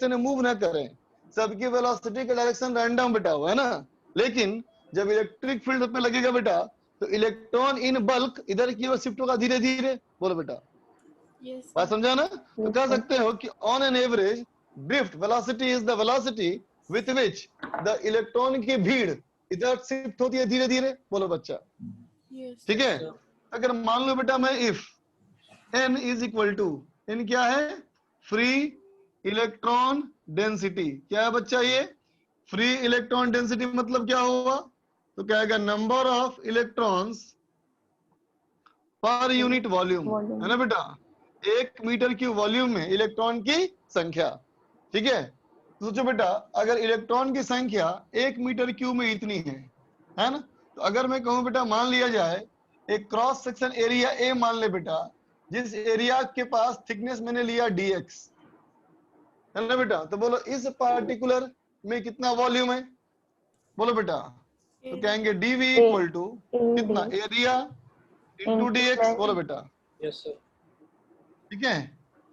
में मूव ना करें, सबकी वेलोसिटी का डायरेक्शन रैंडम बेटा हुआ है ना, लेकिन जब इलेक्ट्रिक फील्ड पे लगेगा बेटा तो इलेक्ट्रॉन इन बल्क इधर की ओर शिफ्ट होगा धीरे धीरे। बोलो बेटा, यस बात समझा ना। तो कह सकते हो कि on an average drift velocity is the velocity with which the electron की भीड़ इधर शिफ्ट होती है धीरे धीरे। बोलो बच्चा, यस ठीक है। अगर मान लो बेटा मैं if n is equal to, n क्या है, फ्री इलेक्ट्रॉन डेंसिटी, क्या है बच्चा ये, फ्री इलेक्ट्रॉन डेंसिटी मतलब क्या हुआ? तो क्या आएगा? Number of electrons per unit volume, है ना बेटा? 1 मीटर क्यूब वॉल्यूम में इलेक्ट्रॉन की संख्या। ठीक है, तो सोचो बेटा, अगर इलेक्ट्रॉन की संख्या 1 मीटर क्यूब में इतनी है ना, तो अगर मैं कहूं बेटा, मान लिया जाए एक क्रॉस सेक्शन एरिया ए मान ले बेटा, जिस एरिया के पास थिकनेस मैंने लिया dx, है ना बेटा? तो बोलो इस पार्टिकुलर में कितना वॉल्यूम है? बोलो बेटा। तो कहेंगे dv इक्वल टू कितना? Area into dx। बोलो बेटा। Yes sir. ठीक है,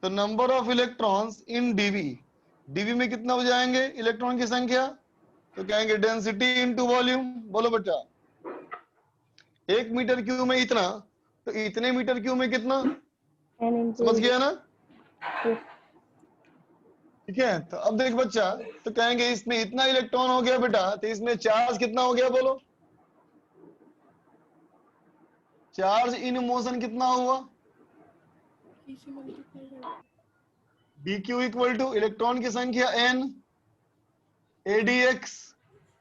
तो number of electrons in dv में कितना हो जाएंगे इलेक्ट्रॉन की संख्या? तो कहेंगे डेंसिटी इनटू वॉल्यूम। बोलो बेटा, 1 मीटर क्यूब में इतना, तो इतने मीटर क्यूब में कितना? समझ गया ना? ठीक है, तो अब देख बच्चा, तो कहेंगे इसमें इतना इलेक्ट्रॉन हो गया बेटा, तो इसमें चार्ज कितना हो गया? बोलो, चार्ज इन मोशन कितना हुआ? इसे मल्टीप्लाई कर dq इक्वल टू इलेक्ट्रॉन की संख्या n adx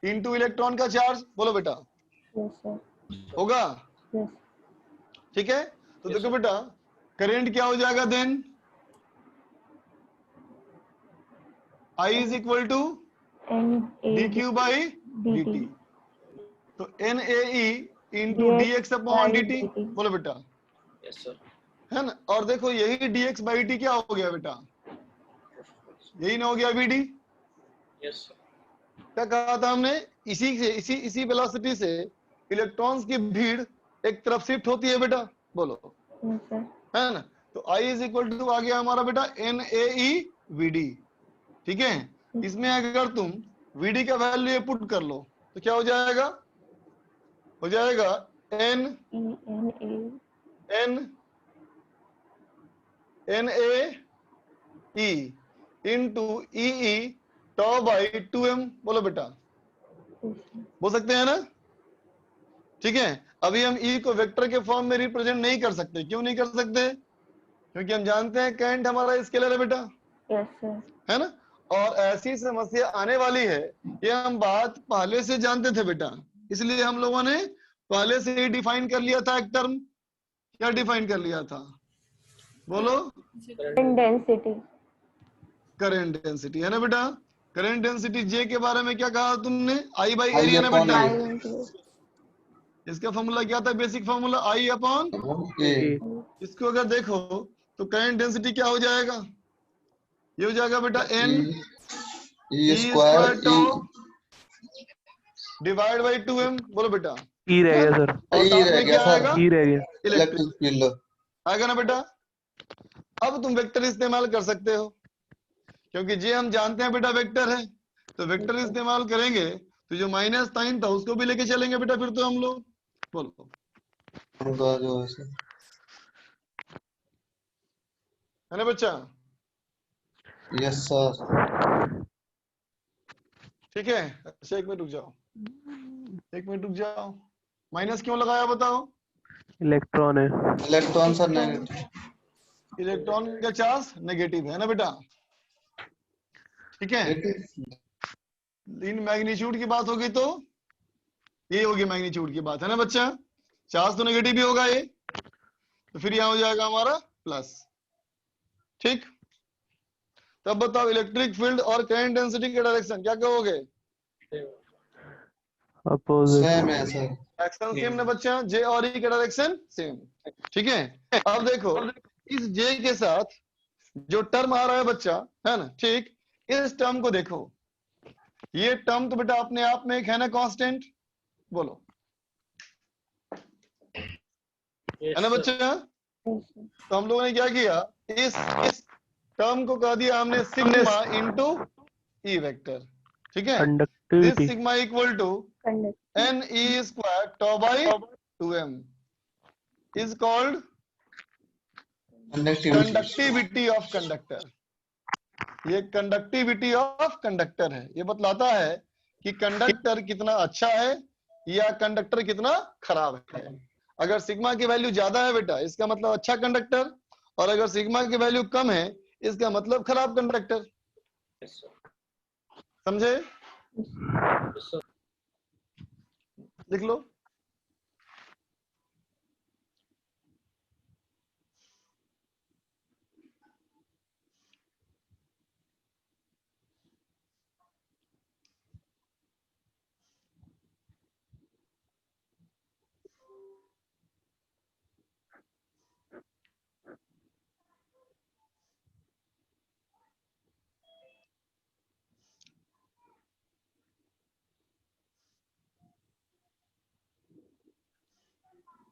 इंटू इलेक्ट्रॉन का चार्ज। बोलो बेटा, होगा? ठीक है, तो देखो बेटा, करंट क्या हो जाएगा then? I is equal to dq by dt, तो NAE into dx upon dt। बोलो बेटा, यस सर। है ना? और देखो यही dx बाई dt क्या हो गया बेटा? यही ना हो गया vd? Yes sir. क्या कहा था हमने? इसी वेलोसिटी से इलेक्ट्रॉन्स की भीड़ एक तरफ शिफ्ट होती है बेटा। बोलो, है ना? तो I इज इक्वल टू आ गया हमारा बेटा NAE VD। ठीक है, इसमें अगर तुम VD का वैल्यू पुट कर लो तो क्या हो जाएगा? हो जाएगा NAE into EE tau by 2m। बोलो बेटा, बोल सकते हैं ना? ठीक है, अभी हम E को वेक्टर के फॉर्म में रिप्रेजेंट नहीं कर सकते। क्यों नहीं कर सकते? क्योंकि हम जानते हैं करंट हमारा स्केलर है बेटा, है ना? और ऐसी समस्या आने वाली है, ये हम बात पहले से जानते थे बेटा, इसलिए हम लोगों ने पहले से ही डिफाइन कर लिया था एक टर्म। क्या डिफाइन कर लिया था? बोलो, डेंसिटी। करंट डेंसिटी, है ना बेटा? करंट डेंसिटी J के बारे में क्या कहा तुमने? I बाई I एरिया ना upon बेटा? A। इसका फॉर्मूला क्या था? Basic formula I upon A। इसको अगर देखो तो करंट डेंसिटी क्या हो जाएगा? ये हो जाएगा बेटा N E square tau divide by 2m। बोलो बेटा, ई रह गया सर, और E साथ रह में गया क्या सर, आएगा? ई रह गया। Electric electric field. आएगा ना बेटा? अब तुम वेक्टर इस्तेमाल कर सकते हो, क्योंकि जे हम जानते हैं बेटा वेक्टर है, तो वेक्टर इस्तेमाल करेंगे तो जो माइनस साइन था उसको भी लेके चलेंगे बेटा फिर तो हम लोग। बोलो, उनका जो है सर। है ना बच्चा? Yes sir. ठीक है, अच्छा 1 मिनट रुक जाओ, 1 मिनट रुक जाओ। माइनस क्यों लगाया बताओ? इलेक्ट्रॉन है। Electron sir negative. इलेक्ट्रॉन का चार्ज नेगेटिव है ना बेटा? ठीक है, इन मैग्नीट्यूड की बात होगी तो ये होगी मैग्नीट्यूड की बात, है ना बच्चा? चार्ज तो नेगेटिव ही होगा ये, तो फिर यहां हो जाएगा हमारा प्लस। ठीक, तब बताओ इलेक्ट्रिक फील्ड और करंट डेंसिटी के डायरेक्शन क्या कहोगे? अपोजिट। सेम है सर। डायरेक्शन सेम ना बच्चा? जे और ई का डायरेक्शन सेम। ठीक है, अब देखो इस जे के साथ जो टर्म आ रहा है बच्चा, है ना? ठीक, इस टर्म को देखो, ये टर्म तो बेटा अपने आप में एक है ना कांस्टेंट। बोलो, है ना बच्चा? तो हम लोगों ने क्या किया, इस टर्म को कह दिया हमने सिग्मा इनटू ई वेक्टर। ठीक है, this conductivity. Sigma equal to n e square tau by 2m is called conductivity of conductor. ये कंडक्टिविटी ऑफ कंडक्टर है, ये बतलाता है कि कंडक्टर कितना अच्छा है या कंडक्टर कितना खराब है। अगर सिग्मा की वैल्यू ज्यादा है बेटा, इसका मतलब अच्छा कंडक्टर, और अगर सिग्मा की वैल्यू कम है इसका मतलब खराब कंडक्टर। समझे? Yes, sir. लिख लो।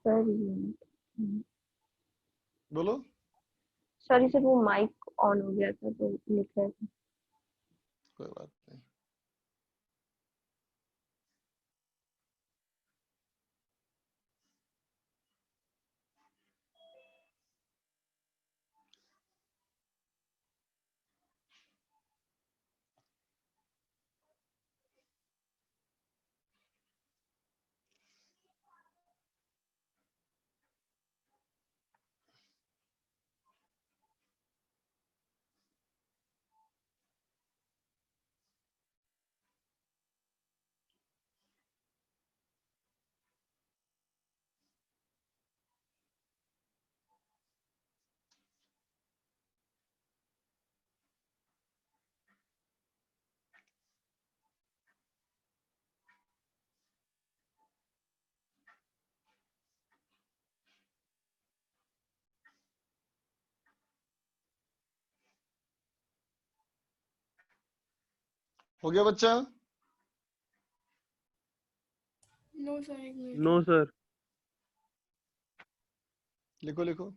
सर बोलो। सॉरी सर, वो माइक ऑन हो गया था तो लिख रहे थे। कोई बात नहीं। हो गया बच्चा? नो सर, एक मिनट। No sir. लिखो लिखो।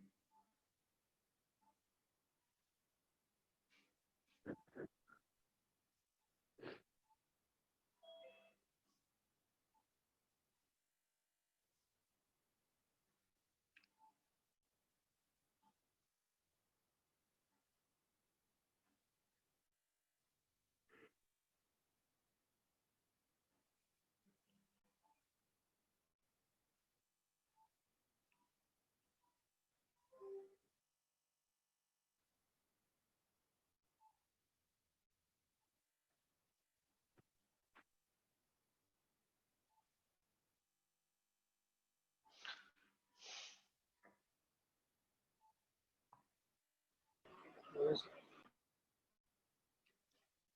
Yes,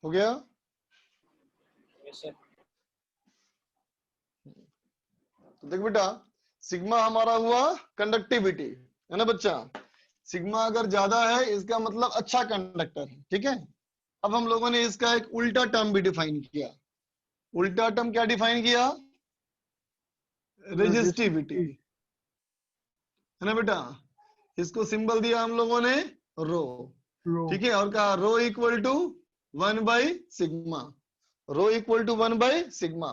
हो गया? yes, sir. तो देख बेटा, सिग्मा हमारा हुआ कंडक्टिविटी, है ना बच्चा? सिग्मा अगर ज्यादा है इसका मतलब अच्छा कंडक्टर है, ठीक है। अब हम लोगों ने इसका एक उल्टा टर्म भी डिफाइन किया। उल्टा टर्म क्या डिफाइन किया? रेजिस्टिविटी, है ना बेटा? इसको सिंबल दिया हम लोगों ने रो, ठीक है। और कहा रो इक्वल टू 1/सिग्मा, रो इक्वल टू 1/सिग्मा।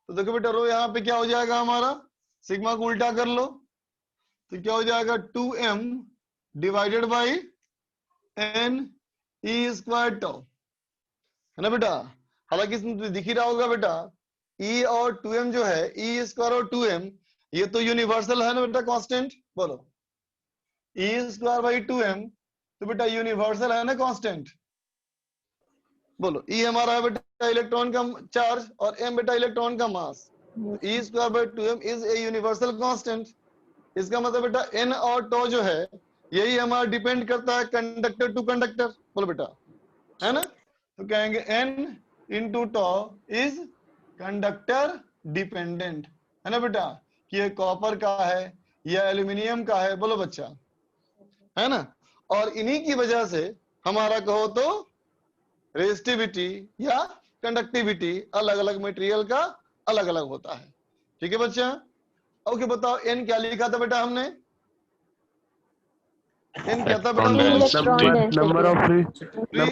तो देखो बेटा, रो यहाँ पे क्या हो जाएगा हमारा, सिग्मा को उल्टा कर लो तो क्या हो जाएगा 2m divided by n e square tau, है ना बेटा? हालांकि इसमें तो दिख ही रहा होगा बेटा, e और 2m जो है, e स्क्वायर और 2m ये तो यूनिवर्सल है ना बेटा, कांस्टेंट। बोलो e स्क्वायर बाई 2m, तो बेटा यूनिवर्सल है ना कांस्टेंट। बोलो e हमारा है बेटा इलेक्ट्रॉन का चार्ज और m बेटा इलेक्ट्रॉन का मास। e square by 2m is a universal constant. इसका मतलब बेटा n और टॉ जो है यही हमारा डिपेंड करता है कंडक्टर टू कंडक्टर। बोलो बेटा, है ना? तो कहेंगे n into toe is conductor dependent, है ना बेटा? कि ये कॉपर का है या एल्यूमिनियम का है, बोलो बच्चा, है ना? और इन्हीं की वजह से हमारा कहो तो रेजिस्टिविटी या कंडक्टिविटी अलग अलग मटेरियल का अलग अलग होता है, ठीक है बच्चा? ओके बताओ, n क्या लिखा था बेटा हमने? n क्या था बेटा? Electron number of free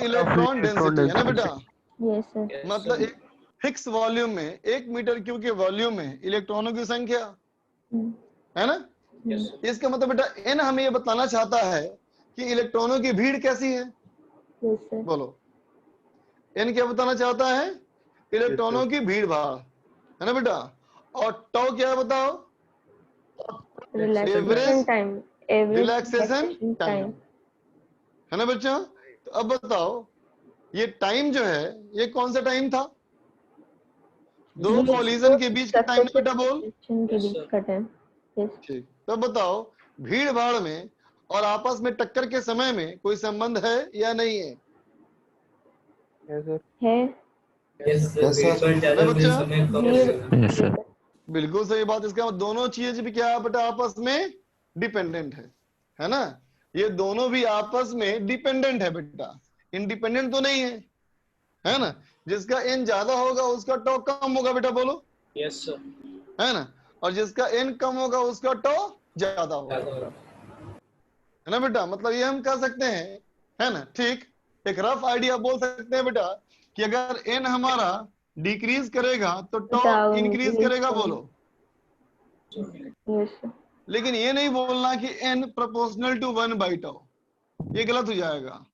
electron density, है ना बेटा? Yes sir. Yes, मतलब sir. एक फिक्स वॉल्यूम में, 1 मीटर क्यूब के वॉल्यूम में इलेक्ट्रॉनों की संख्या, है ना? Yes, sir. इसका मतलब बेटा n हमें ये बताना चाहता है कि इलेक्ट्रॉनों की भीड़ कैसी है। Yes sir. बोलो n क्या बताना चाहता है? इलेक्ट्रॉनों की भीड़ भाड़, है ना बेटा? और टॉ क्या है बताओ? रिलैक्सेशन टाइम, रिलैक्सेशन टाइम, है ना बच्चा? तो अब बताओ ये टाइम जो है ये कौन सा टाइम था? दो ये कॉलिजन के बीच का टाइम स्ट्रक्चर बेटा बोल। के Yes, बीच sir. का टाइम। यस ठीक, तो बताओ भीड़ भाड़ में और आपस में टक्कर के समय में कोई संबंध है या नहीं है? है सर। है। Yes, sir. Yes, sir. भीड़-भाड़ ज़्यादा है होने बच्चा? समय कम भीड़ होगा। Yes, sir. बिल्कुल सही बात। इसका मतलब दोनों चीज भी क्या है बेटा आपस में डिपेंडेंट है ना? ये दोनों भी आपस में डिपेंडेंट है बेटा, इंडिपेंडेंट तो नहीं है ना? जिसका एन ज्यादा होगा उसका टॉ कम होगा बेटा बोलो, Yes, sir. है ना? और जिसका एन कम होगा उसका टॉ ज्यादा होगा, ज़्यादा होगा। है ना बेटा? मतलब ये हम कह सकते हैं, है ना? ठीक, एक रफ आइडिया बोल सकते हैं बेटा कि अगर एन हमारा डिक्रीज करेगा तो टॉ डाउन इंक्रीज करेगा बोलो। यस लेकिन ये नहीं बोलना कि n प्रोपोर्शनल टू 1/τ, ये गलत हो जाएगा,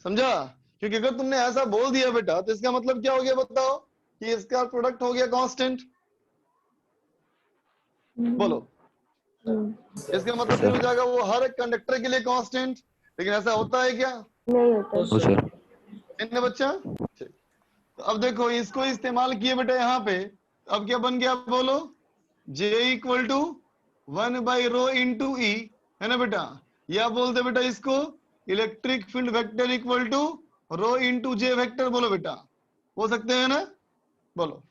समझा? क्योंकि अगर तुमने ऐसा बोल दिया बेटा तो इसका मतलब क्या हो गया बताओ, कि इसका प्रोडक्ट हो गया कांस्टेंट। बोलो, इसका मतलब फिर हो जाएगा वो हर एक कंडक्टर के लिए कांस्टेंट। लेकिन ऐसा होता है क्या? नहीं होता। Oh, Oh, sir. sir. n बच्चा। ठीक, तो अब देखो इसको इस्तेमाल किए बेटा यहाँ पे, अब क्या बन गया बोलो, J equal to 1/ρ into E, है ना बेटा? या बोलते बेटा इसको electric field vector equal to ρ into J vector, बोलो बेटा, हो सकते हैं ना? बोलो,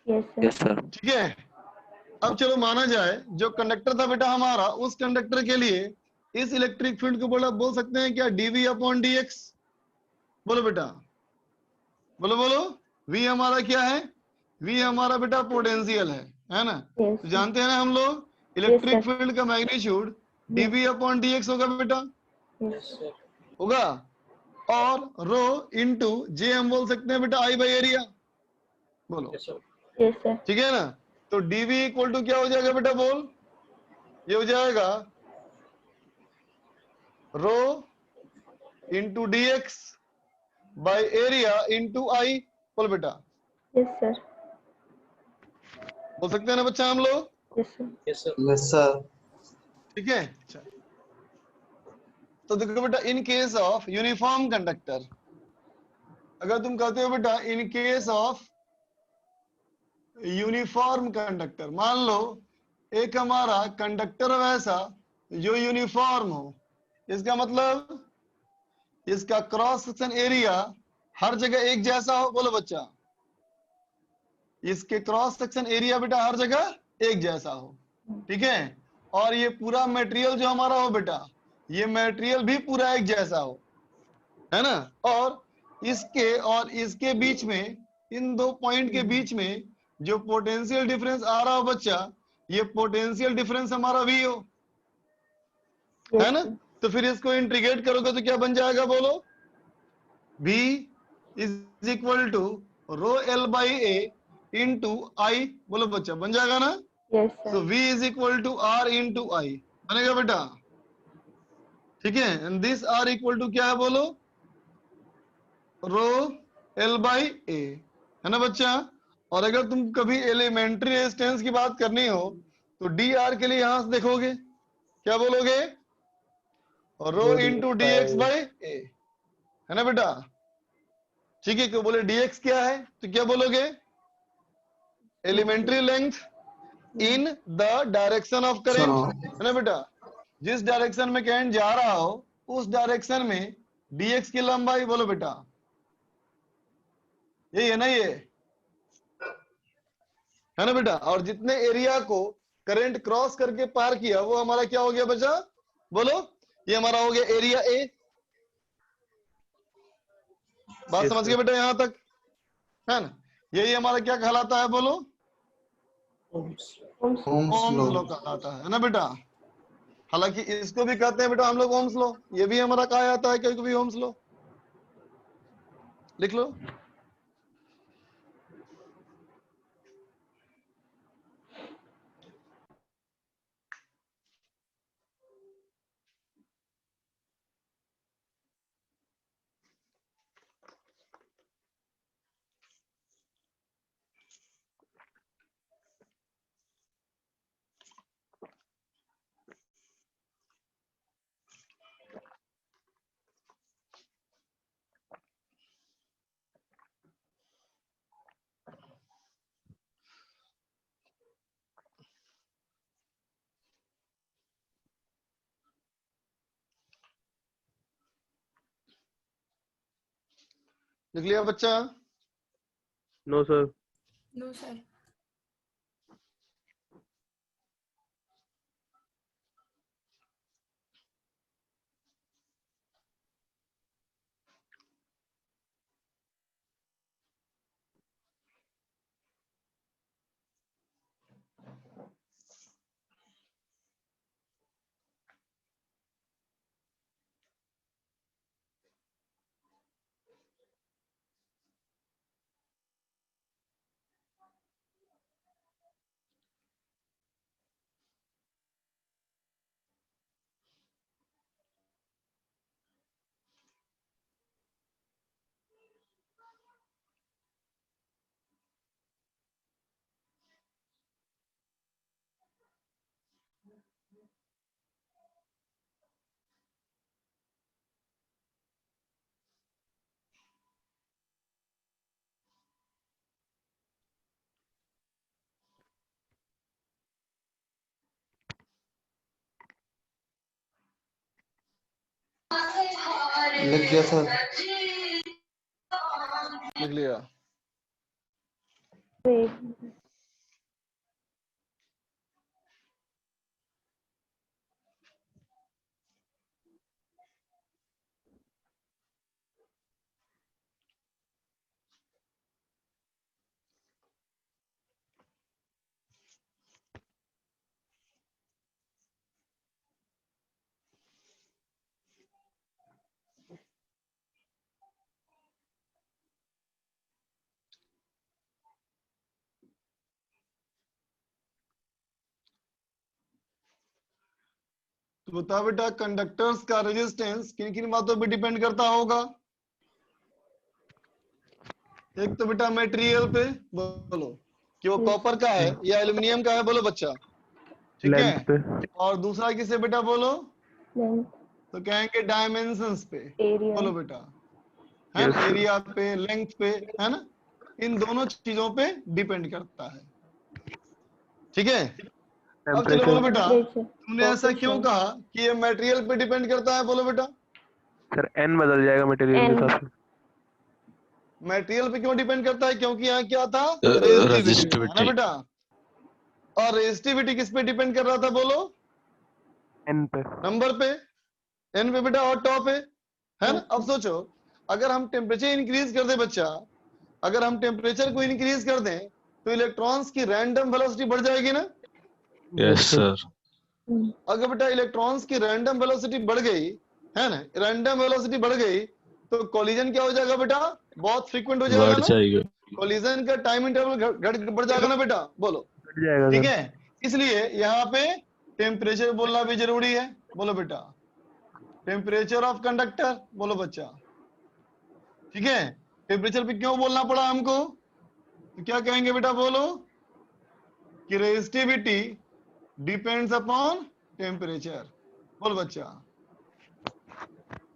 यस सर। Yes, sir. ठीक है। अब चलो माना जाए जो कंडक्टर था बेटा हमारा, उस कंडक्टर के लिए इस इलेक्ट्रिक फील्ड को बोल सकते हैं क्या, dv अपॉन dx। बोलो बेटा, बोलो बोलो, v हमारा क्या है? v हमारा बेटा पोटेंशियल है ना? यस तो जानते हैं ना हम लोग इलेक्ट्रिक फील्ड का मैग्नीट्यूड dv अपॉन dx होगा बेटा, Yes, sir. होगा। और रो इंटू जे हम बोल सकते हैं बेटा आई बाई एरिया, बोलो, Yes, sir. Yes sir. ठीक है ना? तो dv इक्वल टू क्या हो जाएगा बेटा बोल, ये हो जाएगा rho into dx by area into I, बोल बेटा, यस सर। बोल सकते हैं ना बच्चा हम लोग? Yes sir. Yes, sir. Yes, sir. ठीक है। अच्छा, तो देखो बेटा in case of uniform conductor, अगर तुम कहते हो बेटा in case of uniform conductor, मान लो एक हमारा कंडक्टर वैसा जो यूनिफॉर्म हो, इसका मतलब इसका क्रॉस सेक्शन एरिया हर जगह एक जैसा हो, बोलो बच्चा, इसके क्रॉस सेक्शन एरिया बेटा हर जगह एक जैसा हो, ठीक है? और ये पूरा मटेरियल जो हमारा हो बेटा, ये मटेरियल भी पूरा एक जैसा हो, है ना? और इसके बीच में, इन दो पॉइंट के बीच में जो पोटेंशियल डिफरेंस आ रहा हो बच्चा, ये पोटेंशियल डिफरेंस हमारा v हो, है ना? तो फिर इसको इंटीग्रेट करोगे तो क्या बन जाएगा बोलो, v is equal to rho L by A into I, बोलो बच्चा, बन जाएगा ना? यस तो sir. v is equal to R into I बनेगा बेटा, ठीक है? And this R equal to क्या है बोलो, रो एल बाई ए, है ना बच्चा? और अगर तुम कभी एलिमेंट्री रेजिस्टेंस की बात करनी हो तो डी आर के लिए यहां से देखोगे, क्या बोलोगे, rho into D x by ए, है ना बेटा? ठीक है, क्यों बोले dx क्या है तो क्या बोलोगे, elementary length in the direction of current, है ना बेटा? जिस डायरेक्शन में करंट जा रहा हो उस डायरेक्शन में dx की लंबाई, बोलो बेटा, यही है ना? ये है ना बेटा? और जितने एरिया को करंट क्रॉस करके पार किया वो हमारा क्या हो गया बचा, बोलो, ये हमारा हो गया एरिया ए। बात समझ गए बेटा यहां तक, है ना? यही हमारा क्या कहलाता है बोलो, Ohms. Ohm's ohms law. Law कहलाता है ना बेटा? हालांकि इसको भी कहते हैं बेटा हम लोग ओम्स लॉ, ये भी हमारा कहा जाता है कभी कभी ओम्स लॉ, लिख लो। लिख लिया बच्चा? No sir. No sir. लिख गया सर। लिख लिया? एक तो बता बेटा, कंडक्टर्स का रेजिस्टेंस किन किन बातों पे डिपेंड करता होगा? एक तो बेटा मटेरियल पे, बोलो कि वो कॉपर का है या एल्युमिनियम का है, बोलो बच्चा। ठीक है। लेंथ पे। और दूसरा किसे बेटा बोलो? लेंथ तो कहेंगे डायमेंशंस पे, एरिया बोलो बेटा, है ना, एरिया पे, लेंथ पे, है ना, इन दोनों चीजों पे डिपेंड करता है। ठीक है। अब चलो बोलो बेटा, टेम्परेचर तुमने ऐसा क्यों कहा कि ये मटेरियल पे डिपेंड करता है? बोलो बेटा, सर एन बदल जाएगा मटेरियल के N। हिसाब से। मटेरियल पे क्यों डिपेंड करता है? क्योंकि यहाँ क्या था? रेजिस्टिविटी था, है ना बेटा। और रेजिस्टिविटी किस पे डिपेंड कर रहा था? बोलो, एन पे। नंबर पे, एन पे बेटा, और टॉप है ना। अब सोचो, अगर हम टेम्परेचर इंक्रीज कर दे बच्चा, अगर हम टेम्परेचर को इंक्रीज कर दें तो इलेक्ट्रॉन्स की रैंडम वेलोसिटी बढ़ जाएगी ना? Yes sir. अगर बेटा इलेक्ट्रॉन्स की रैंडम वेलोसिटी बढ़ गई, है ना, रैंडम वेलोसिटी बढ़ गई, तो कोलिजन क्या हो जाएगा बेटा? बहुत फ्रीक्वेंट हो जाएगा ना। कोलिजन का टाइम इंटरवल बढ़ जाएगा ना बेटा, बोलो। बढ़ जाएगा ठीक सर। है, इसलिए यहाँ पे टेम्परेचर बोलना भी जरूरी है। बोलो बेटा, टेम्परेचर ऑफ कंडक्टर, बोलो बच्चा। ठीक है, टेम्परेचर पे क्यों बोलना पड़ा हमको? तो क्या कहेंगे बेटा, बोलो कि रेजिस्टिविटी डिपेंड्स अपॉन टेम्परेचर। बोल बच्चा,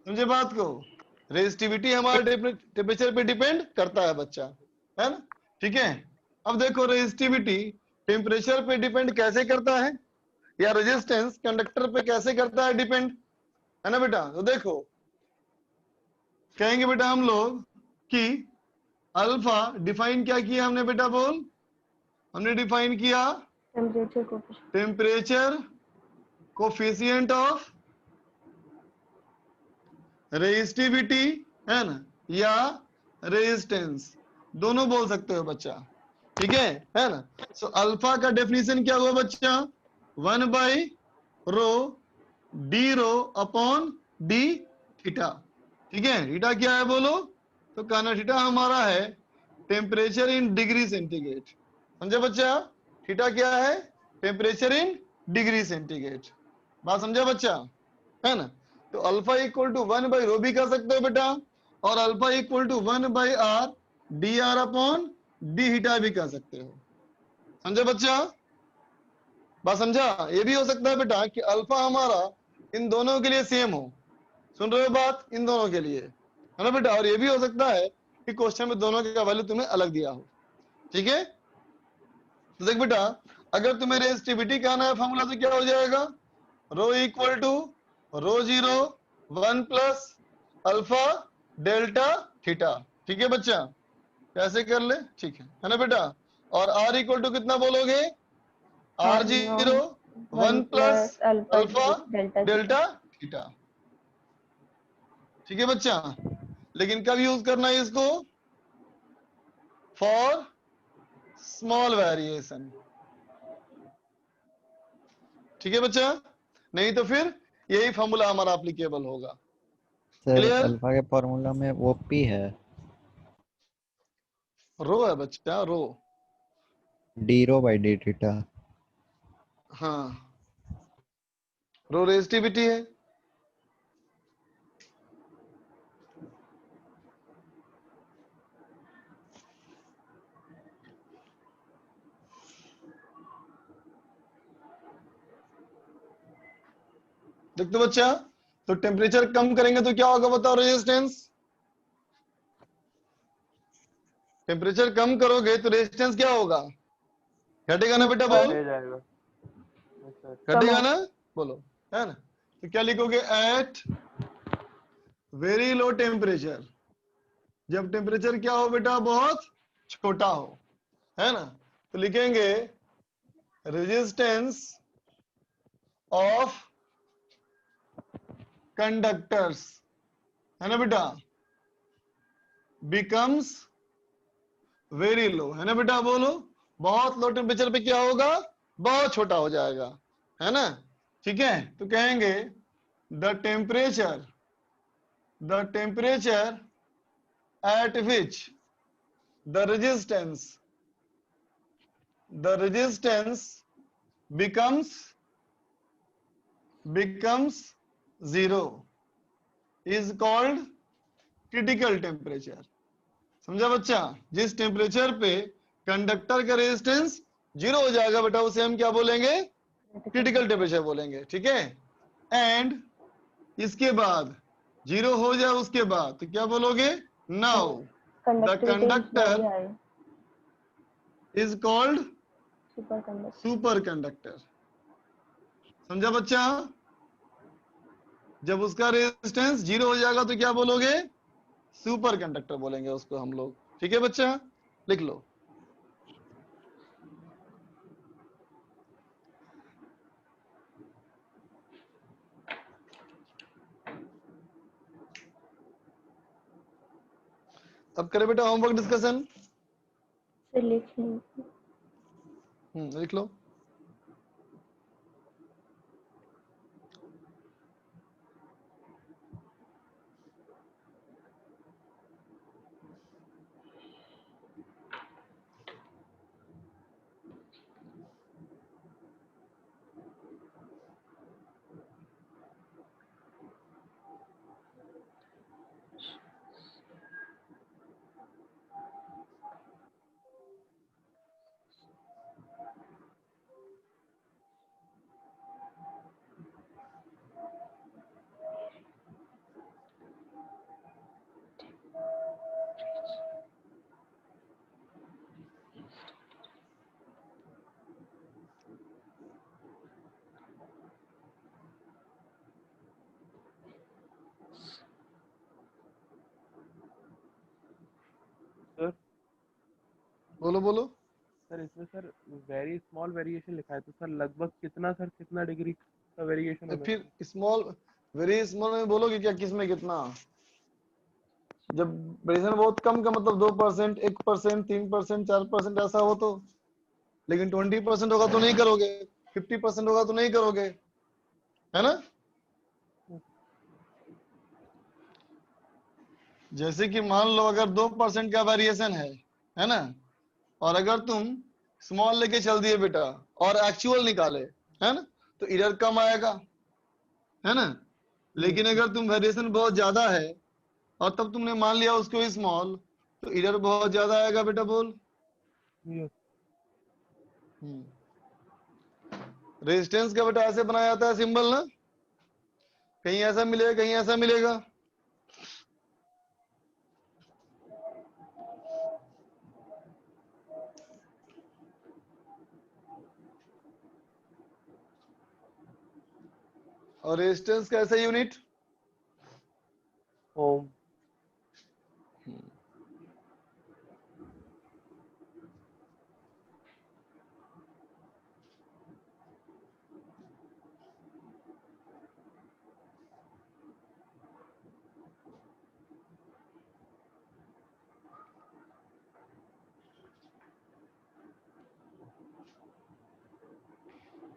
समझे बात को? रेजिस्टिविटी हमारे टेम्परेचर पे डिपेंड करता है बच्चा, है ना। ठीक है। अब देखो, रेजिस्टिविटी टेम्परेचर पे डिपेंड कैसे करता है, या रेजिस्टेंस कंडक्टर पे कैसे करता है डिपेंड, है ना बेटा। तो देखो, कहेंगे बेटा हम लोग कि अल्फा डिफाइन क्या किया हमने बेटा? बोल, हमने डिफाइन किया टेम्परेचर कोफिशिएंट ऑफ रेजिस्टिविटी, है ना, या रेजिस्टेंस, दोनों बोल सकते हो बच्चा। ठीक है ना। सो अल्फा का डेफिनेशन क्या हुआ बच्चा? 1/ρ d rho upon d theta. ठीक है, थीटा क्या है बोलो? तो कहना थीटा हमारा है टेम्परेचर इन डिग्री सेंटीग्रेड। समझे बच्चा? थीटा क्या है? Temperature in degree centigrade. बात समझा बच्चा, है ना। तो अल्फा इक्वल टू 1/ρ भी कर सकते हो बेटा, और alpha equal to 1/r d r upon d theta भी कर सकते हो। समझे बच्चा? बात समझा? ये भी हो सकता है बेटा कि अल्फा हमारा इन दोनों के लिए सेम हो। सुन रहे हो बात? इन दोनों के लिए, है ना बेटा। और ये भी हो सकता है कि क्वेश्चन में दोनों का वैल्यू तुम्हें अलग दिया हो। ठीक है, तो देख बेटा, अगर तुम्हें रेजिस्टिविटी कहना है फॉर्मूला, तो क्या हो जाएगा? Rho equal to rho 0 1 plus alpha delta theta. ठीक है बच्चा, कैसे कर ले, ठीक है ना बेटा। और r इक्वल टू कितना बोलोगे, r zero 1 plus alpha delta theta. ठीक है बच्चा, लेकिन कब यूज करना है इसको, फॉर स्मॉल वेरिएशन। ठीक है बच्चा, नहीं तो फिर यही फॉर्मूला हमारा एप्लीकेबल होगा। सर क्लियर, अल्फा के फॉर्मूला में वो पी है, रो है बच्चा, rho. D rho by d theta. हाँ, रो रेजिस्टिविटी है। देख तो बच्चा, तो टेम्परेचर कम करेंगे तो क्या होगा बताओ, रेजिस्टेंस। टेम्परेचर कम करोगे तो रेजिस्टेंस क्या होगा, घटेगा ना बेटा, बोल, बढ़ जाएगा। Yes, sir. घटेगा ना, बोलो, है ना। तो क्या लिखोगे, एट वेरी लो टेम्परेचर, जब टेम्परेचर क्या हो बेटा, बहुत छोटा हो, है ना, तो लिखेंगे रेजिस्टेंस ऑफ कंडक्टर्स, है ना बेटा, बिकम्स वेरी लो, है ना बेटा, बोलो, बहुत लो टेम्परेचर पे क्या होगा, बहुत छोटा हो जाएगा, है ना। ठीक है, तो कहेंगे the temperature at which the resistance becomes zero is called critical temperature। समझा बच्चा, जिस टेम्परेचर पे कंडक्टर का रेजिस्टेंस जीरो हो जाएगा बेटा, उसे हम क्या बोलेंगे, क्रिटिकल टेम्परेचर बोलेंगे। ठीक है, एंड इसके बाद जीरो हो जाए उसके बाद तो क्या बोलोगे, now the conductor is called super conductor. समझा बच्चा, जब उसका रेजिस्टेंस जीरो हो जाएगा तो क्या बोलोगे, सुपर कंडक्टर बोलेंगे उसको हम लोग। ठीक है बच्चा, लिख लो। अब करें बेटा होमवर्क डिस्कशन। लिख लीजिए। लिख लो। सर बोलो बोलो। सर इसमें सर वेरी स्मॉल वेरिएशन लिखा है, तो सर लगभग कितना सर, कितना डिग्री का वेरिएशन तो होगा फिर सर? स्मॉल, वेरी स्मॉल में बोलोगे क्या, किस में कितना, जब वेरिएशन बहुत कम का मतलब 2%, 1%, 3%, 4% ऐसा हो तो, लेकिन 20% होगा तो नहीं करोगे, 50% होगा तो नहीं करोगे, है ना। जैसे कि मान लो अगर 2% का वेरिएशन है ना, और अगर तुम स्मॉल लेके चल दिए बेटा और एक्चुअल निकाले, है ना, तो एरर कम आएगा, है ना। लेकिन अगर तुम वेरिएशन बहुत ज्यादा है और तब तुमने मान लिया उसको स्मॉल, तो एरर बहुत ज्यादा आएगा बेटा, बोल। Yes. रेजिस्टेंस का बेटा ऐसे बनाया जाता है सिंबल ना, कहीं ऐसा मिलेगा कहीं ऐसा मिलेगा। और रेजिस्टेंस का ऐसा यूनिट ओम।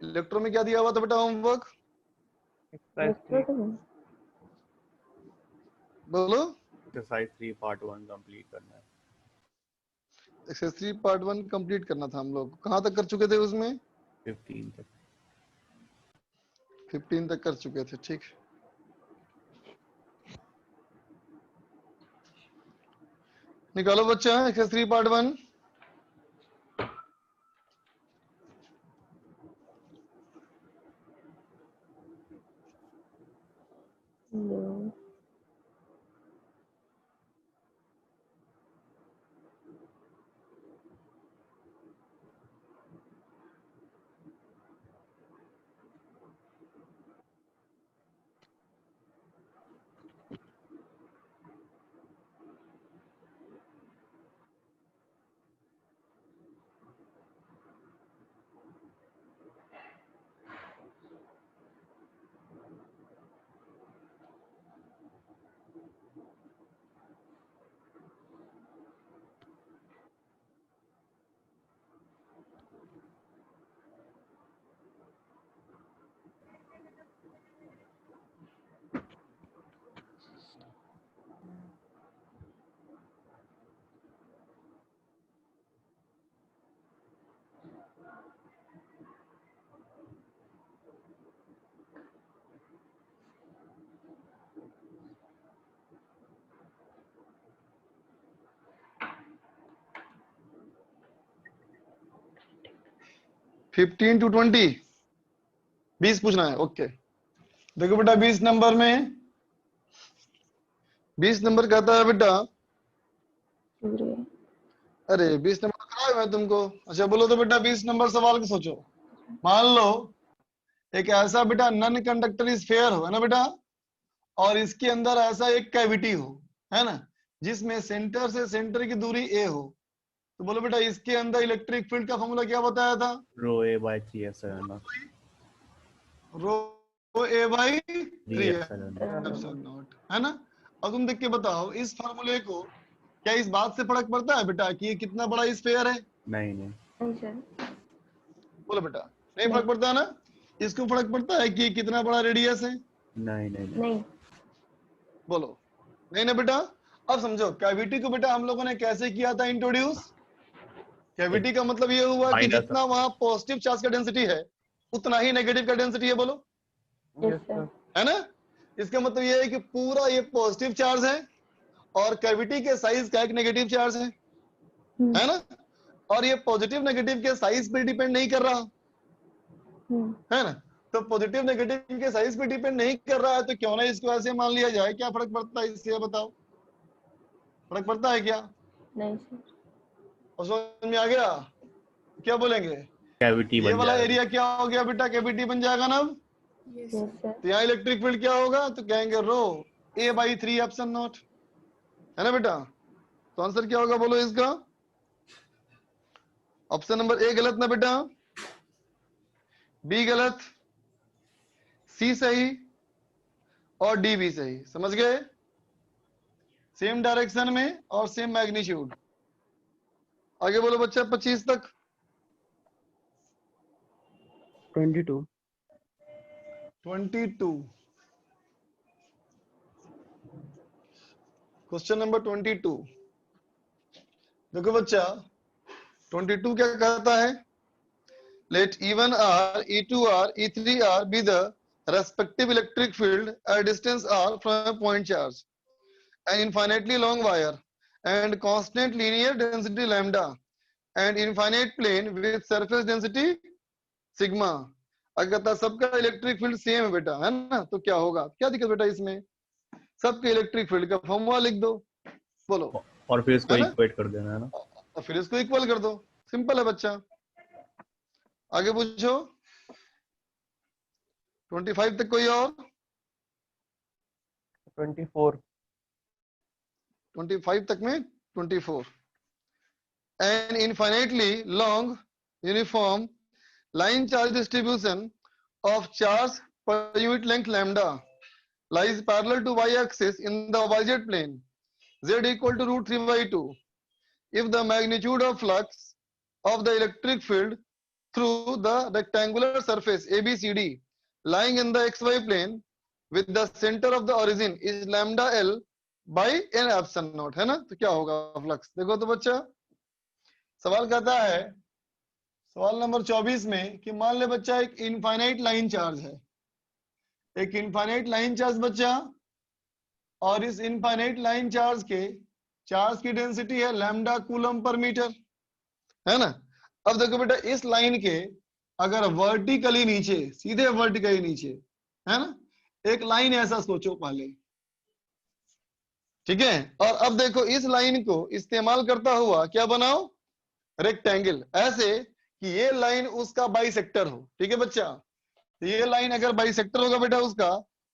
इलेक्ट्रो में क्या दिया हुआ था बेटा होमवर्क? एक्सरसाइज 3 बोलो। एक्सरसाइज 3 पार्ट 1 कंप्लीट करना है। एक्सरसाइज 3 पार्ट 1 कंप्लीट करना था हम लोग। कहाँ तक कर चुके थे उसमें? 15 तक। 15 तक कर चुके थे, ठीक। निकालो बच्चा exercise 3 part 1। No. Fifteen to 20 20 पूछना है। ओके देखो बेटा 20 नंबर में 20 नंबर कहता है बेटा, सूर्य। अरे 20 नंबर तो कराया मैं तुमको। अच्छा बोलो तो बेटा 20 नंबर सवाल को सोचो। मान लो एक ऐसा बेटा नन कंडक्टर स्फीयर हो, है ना बेटा, और इसके अंदर ऐसा एक कैविटी हो, है ना, जिसमें सेंटर से सेंटर की दूरी ए हो। तो बोलो बेटा इसके अंदर इलेक्ट्रिक फील्ड का फॉर्मूला क्या बताया था? Rho A by 3 epsilon rho A by 3 epsilon naught, है ना। और तुम देख के बताओ इस फार्मूले को क्या इस बात से फर्क पड़ता है बेटा कि ये कितना बड़ा स्फीयर है? नहीं नहीं नहीं सर। बोलो बेटा नहीं फर्क पड़ता है ना। इसको फर्क पड़ता है कि ये कितना बड़ा रेडियस है? नहीं नहीं नहीं नहीं। बोलो नहीं ना बेटा। अब समझो कैविटी को बेटा हम लोगों ने कैसे किया था इंट्रोड्यूस। कैविटी का मतलब ये हुआ कि Minus- जितना वहां पॉजिटिव चार्ज का डेंसिटी है उतना ही नेगेटिव का डेंसिटी है। बोलो यस सर। है ना। इसका मतलब ये है कि पूरा ये पॉजिटिव चार्ज है और कैविटी के साइज का एक नेगेटिव चार्ज है ना। और ये पॉजिटिव नेगेटिव के साइज पे डिपेंड नहीं कर रहा, है ना। तो पॉजिटिव नेगेटिव के साइज पे डिपेंड नहीं कर रहा है तो क्यों ना इसको ऐसे मान लिया जाए। क्या फर्क पड़ता है इससे बताओ? फर्क पड़ता है क्या? नहीं सर। और समझ में आ गया? क्या बोलेंगे? कैविटी ये बन वाला जाएगा। एरिया क्या हो गया बेटा? कैविटी बन जाएगा ना। अब यस यस सर। तो यहाँ इलेक्ट्रिक फील्ड क्या होगा? तो कहेंगे रो ए बाई 3 एप्सिलॉन नॉट, है ना बेटा। तो आंसर क्या होगा बोलो इसका? ऑप्शन नंबर ए गलत ना बेटा, बी गलत, सी सही और डी भी सही। समझ गए? सेम डायरेक्शन में और सेम मैग्नीट्यूड। आगे बोलो बच्चा 25 तक। 22। 22 क्वेश्चन नंबर 22 देखो बच्चा 22 क्या कहता है? Let E1 R, E2 R, E3 R be the respective electric field at distance R from a point charge, an infinitely long wire, and constant linear density lambda, and infinite plane with surface density sigma. अगर कहता सबका electric field same है बेटा, है ना, तो क्या होगा? क्या दिक्कत बेटा इसमें? सबके इलेक्ट्रिक फील्ड का फॉर्मूला लिख दो। बोलो और फिर इसको है ना? इक्वेट कर देना है ना। और फिर इसको इक्वल कर दो। सिंपल है बच्चा। आगे पूछो 25 तक कोई और? 24 25 तक में 24 an infinitely long uniform line charge distribution of charge per unit length lambda lies parallel to y-axis in the opposite plane z equal to √3/2 if the magnitude of flux of the electric field through the rectangular surface ABCD lying in the XY plane with the center of the origin is lambda L by n epsilon naught, है ना? तो क्या होगा flux? देखो तो बच्चा, सवाल कहता है सवाल नंबर 24 में कि मान ले बच्चा एक इनफाइनाइट लाइन चार्ज है, एक इनफाइनाइट लाइन चार्ज बच्चा, और इस इनफाइनाइट लाइन चार्ज के चार्ज की डेंसिटी है लैम्डा कूलम पर मीटर, है ना? अब देखो बेटा, इस लाइन के अगर वर्टिकली नीचे, सीधे वर्टिकली नीचे, है ना, एक लाइन ऐसा सोचो पहले, ठीक है? और अब देखो इस लाइन को इस्तेमाल करता हुआ क्या बनाओ? रेक्टेंगल, ऐसे कि ये लाइन उसका बाइसेक्टर हो, ठीक है बच्चा? तो ये लाइन अगर बाइसेक्टर होगा बेटा उसका,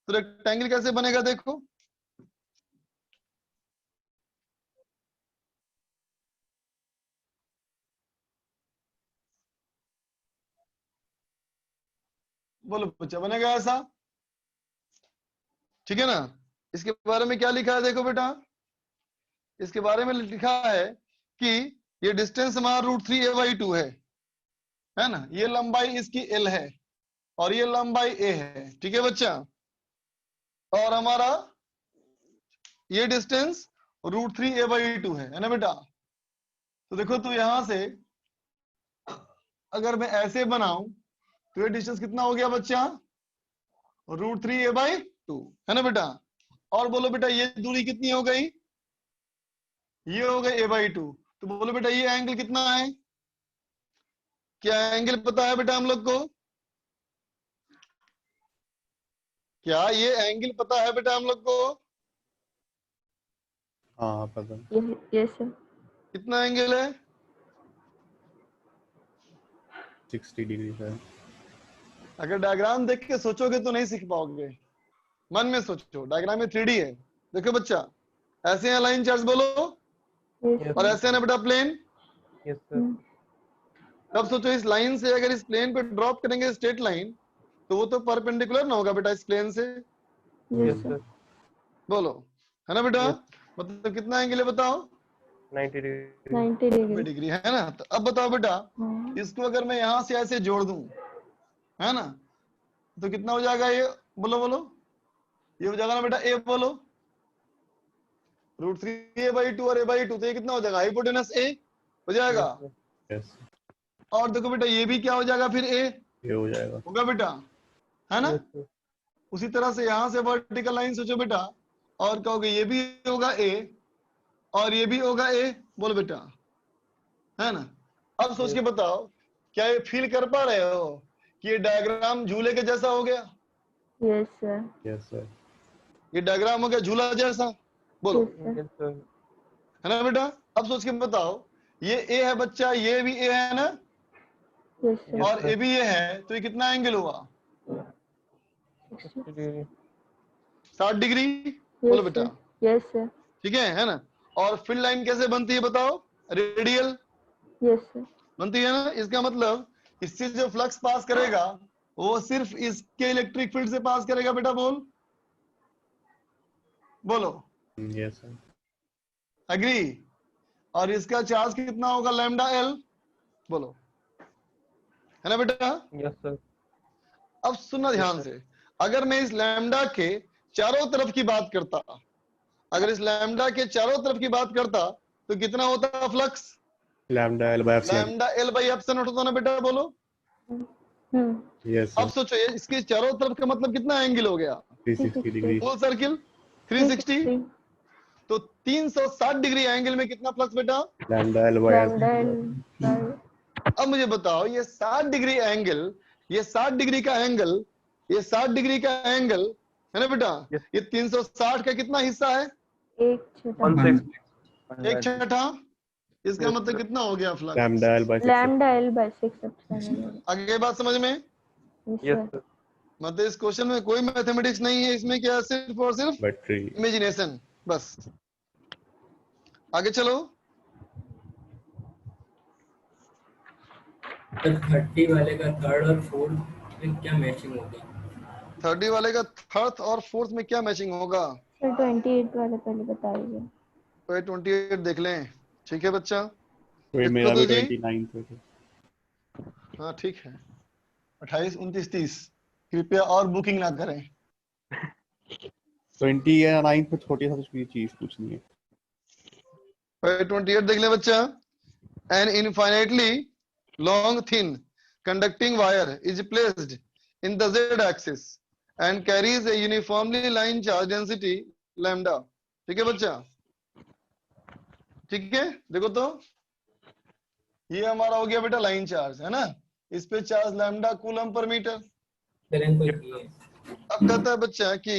तो रेक्टेंगल कैसे बनेगा? देखो, बोलो बच्चा, बनेगा ऐसा, ठीक है ना? इसके बारे में क्या लिखा है? देखो बेटा, इसके बारे में लिखा है कि ये डिस्टेंस हमारा √3a/2 है ना? ये लंबाई इसकी l है और ये लंबाई a है, ठीक है बच्चा? और हमारा ये डिस्टेंस √3a/2 है ना बेटा? तो देखो, तो यहां से अगर मैं ऐसे बनाऊं तो ये डिस्टेंस कितना हो गया बच्चा? √3a/2, है ना बेटा? और बोलो बेटा, ये दूरी कितनी हो गई? ये हो गई a/2। तो बोलो बेटा, ये एंगल कितना है? क्या एंगल पता है बेटा हम लोग को? क्या ये एंगल पता है बेटा हम लोग को? हाँ पता। Yes sir. कितना एंगल है? 60 डिग्री है। अगर डायग्राम देख के सोचोगे तो नहीं सीख पाओगे, मन में सोचो, डायग्राम में 3D है। देखो बच्चा, ऐसे है लाइन चार्ज, बोलो, और ऐसे है ना बेटा प्लेन। Yes sir. तब सोचो, इस लाइन से अगर इस प्लेन पे ड्रॉप करेंगे स्ट्रेट लाइन, तो वो तो परपेंडिकुलर ना होगा बेटा इस प्लेन से, यस सर। बोलो, है ना बेटा? मतलब कितना एंगल है बताओ? 90 डिग्री। 90 डिग्री, है ना? तो अब बताओ बेटा, इसको अगर मैं यहां से ऐसे जोड़ दूं, है ना, तो कितना हो जाएगा ये? बोलो बोलो, ये हो जाएगा ना बेटा a, बोलो, √3a/2 और a/2, तो ये कितना हो जाएगा? हाइपोटेनस a हो जाएगा। यस, और देखो बेटा, ये भी क्या हो जाएगा फिर? a ये हो जाएगा। होगा बेटा, है ना? Yes sir. उसी तरह से यहां से वर्टिकल लाइन सोचो बेटा, और कहोगे ये भी होगा a और ये भी होगा a, बोलो बेटा, है ना? अब सोच के बताओ, क्या ये फील कर पा रहे हो कि ये डायग्राम झूले के जैसा हो गया? Yes sir. Yes sir. ये डायग्राम हो गया झूला जैसा, बोलो, यस सर। है ना बेटा? अब सोच के बताओ, ये a है बच्चा, ये भी a है ना, यस सर। और a भी a है, तो ये कितना एंगल हुआ? 60 डिग्री। 60 डिग्री, बोलो बेटा, यस सर। ठीक है ना? और फिल लाइन कैसे बनती है बताओ? Radial yes sir. बनती है ना? इसका मतलब इससे जो फ्लक्स पास करेगा वो सिर्फ इसके इलेक्ट्रिक फील्ड से पास करेगा बेटा, बोलो, यस सर। एग्री? और इसका चार्ज कितना होगा? लैम्डा L, बोलो, है ना बेटा? Yes sir. अब सुनना ध्यान से, अगर मैं इस लैम्डा के चारों तरफ की बात करता, अगर इस लैम्डा के चारों तरफ की बात करता, तो कितना होता flux? Lambda L by epsilon. Lambda L by epsilon होता ना बेटा, बोलो। यस अब सोचो, ये इसके चारों तरफ का मतलब कितना एंगल हो गया? 360 डिग्री। फुल सर्किल 360, तो 360 डिग्री एंगल में कितना फ्लक्स बेटा? Lambda L by epsilon. अब मुझे बताओ, ये 60 डिग्री एंगल, ये 60 डिग्री का एंगल, ये 60 डिग्री का एंगल, है ना बेटा? ये 360 का कितना हिस्सा है? एक छठा। इसका मतलब कितना हो गया flux? Lambda L by 6। Lambda L by 6। आगे बात समझ में? Yes sir. मतलब इस क्वेश्चन में कोई मैथमेटिक्स नहीं है, इसमें क्या सिर्फ और सिर्फ बैटरी। इमेजिनेशन, बस। आगे चलो। 30 वाले का थर्ड और फोर्थ में क्या मैचिंग होगी? 30 वाले का थर्ड और फोर्थ में क्या मैचिंग होगा? सर 28 वाले पहले बता दीजिए। तो 28 देख लें, ठीक है बच्चा? वही मेरा भी 29 पे। हाँ ठीक है, 28, 29, 30। कृपया और बुकिंग ना करें। 20 या 9 पे छोटी सी चीज पूछनी है। 28 देख ले बच्चा। An infinitely long thin conducting wire is placed in the z-axis and carries a uniformly line charge density lambda। ठीक है बच्चा, ठीक है। देखो तो ये हमारा हो गया बेटा लाइन चार्ज, है ना। इस पे charge lambda coulomb per metre. अब कहता है बच्चा कि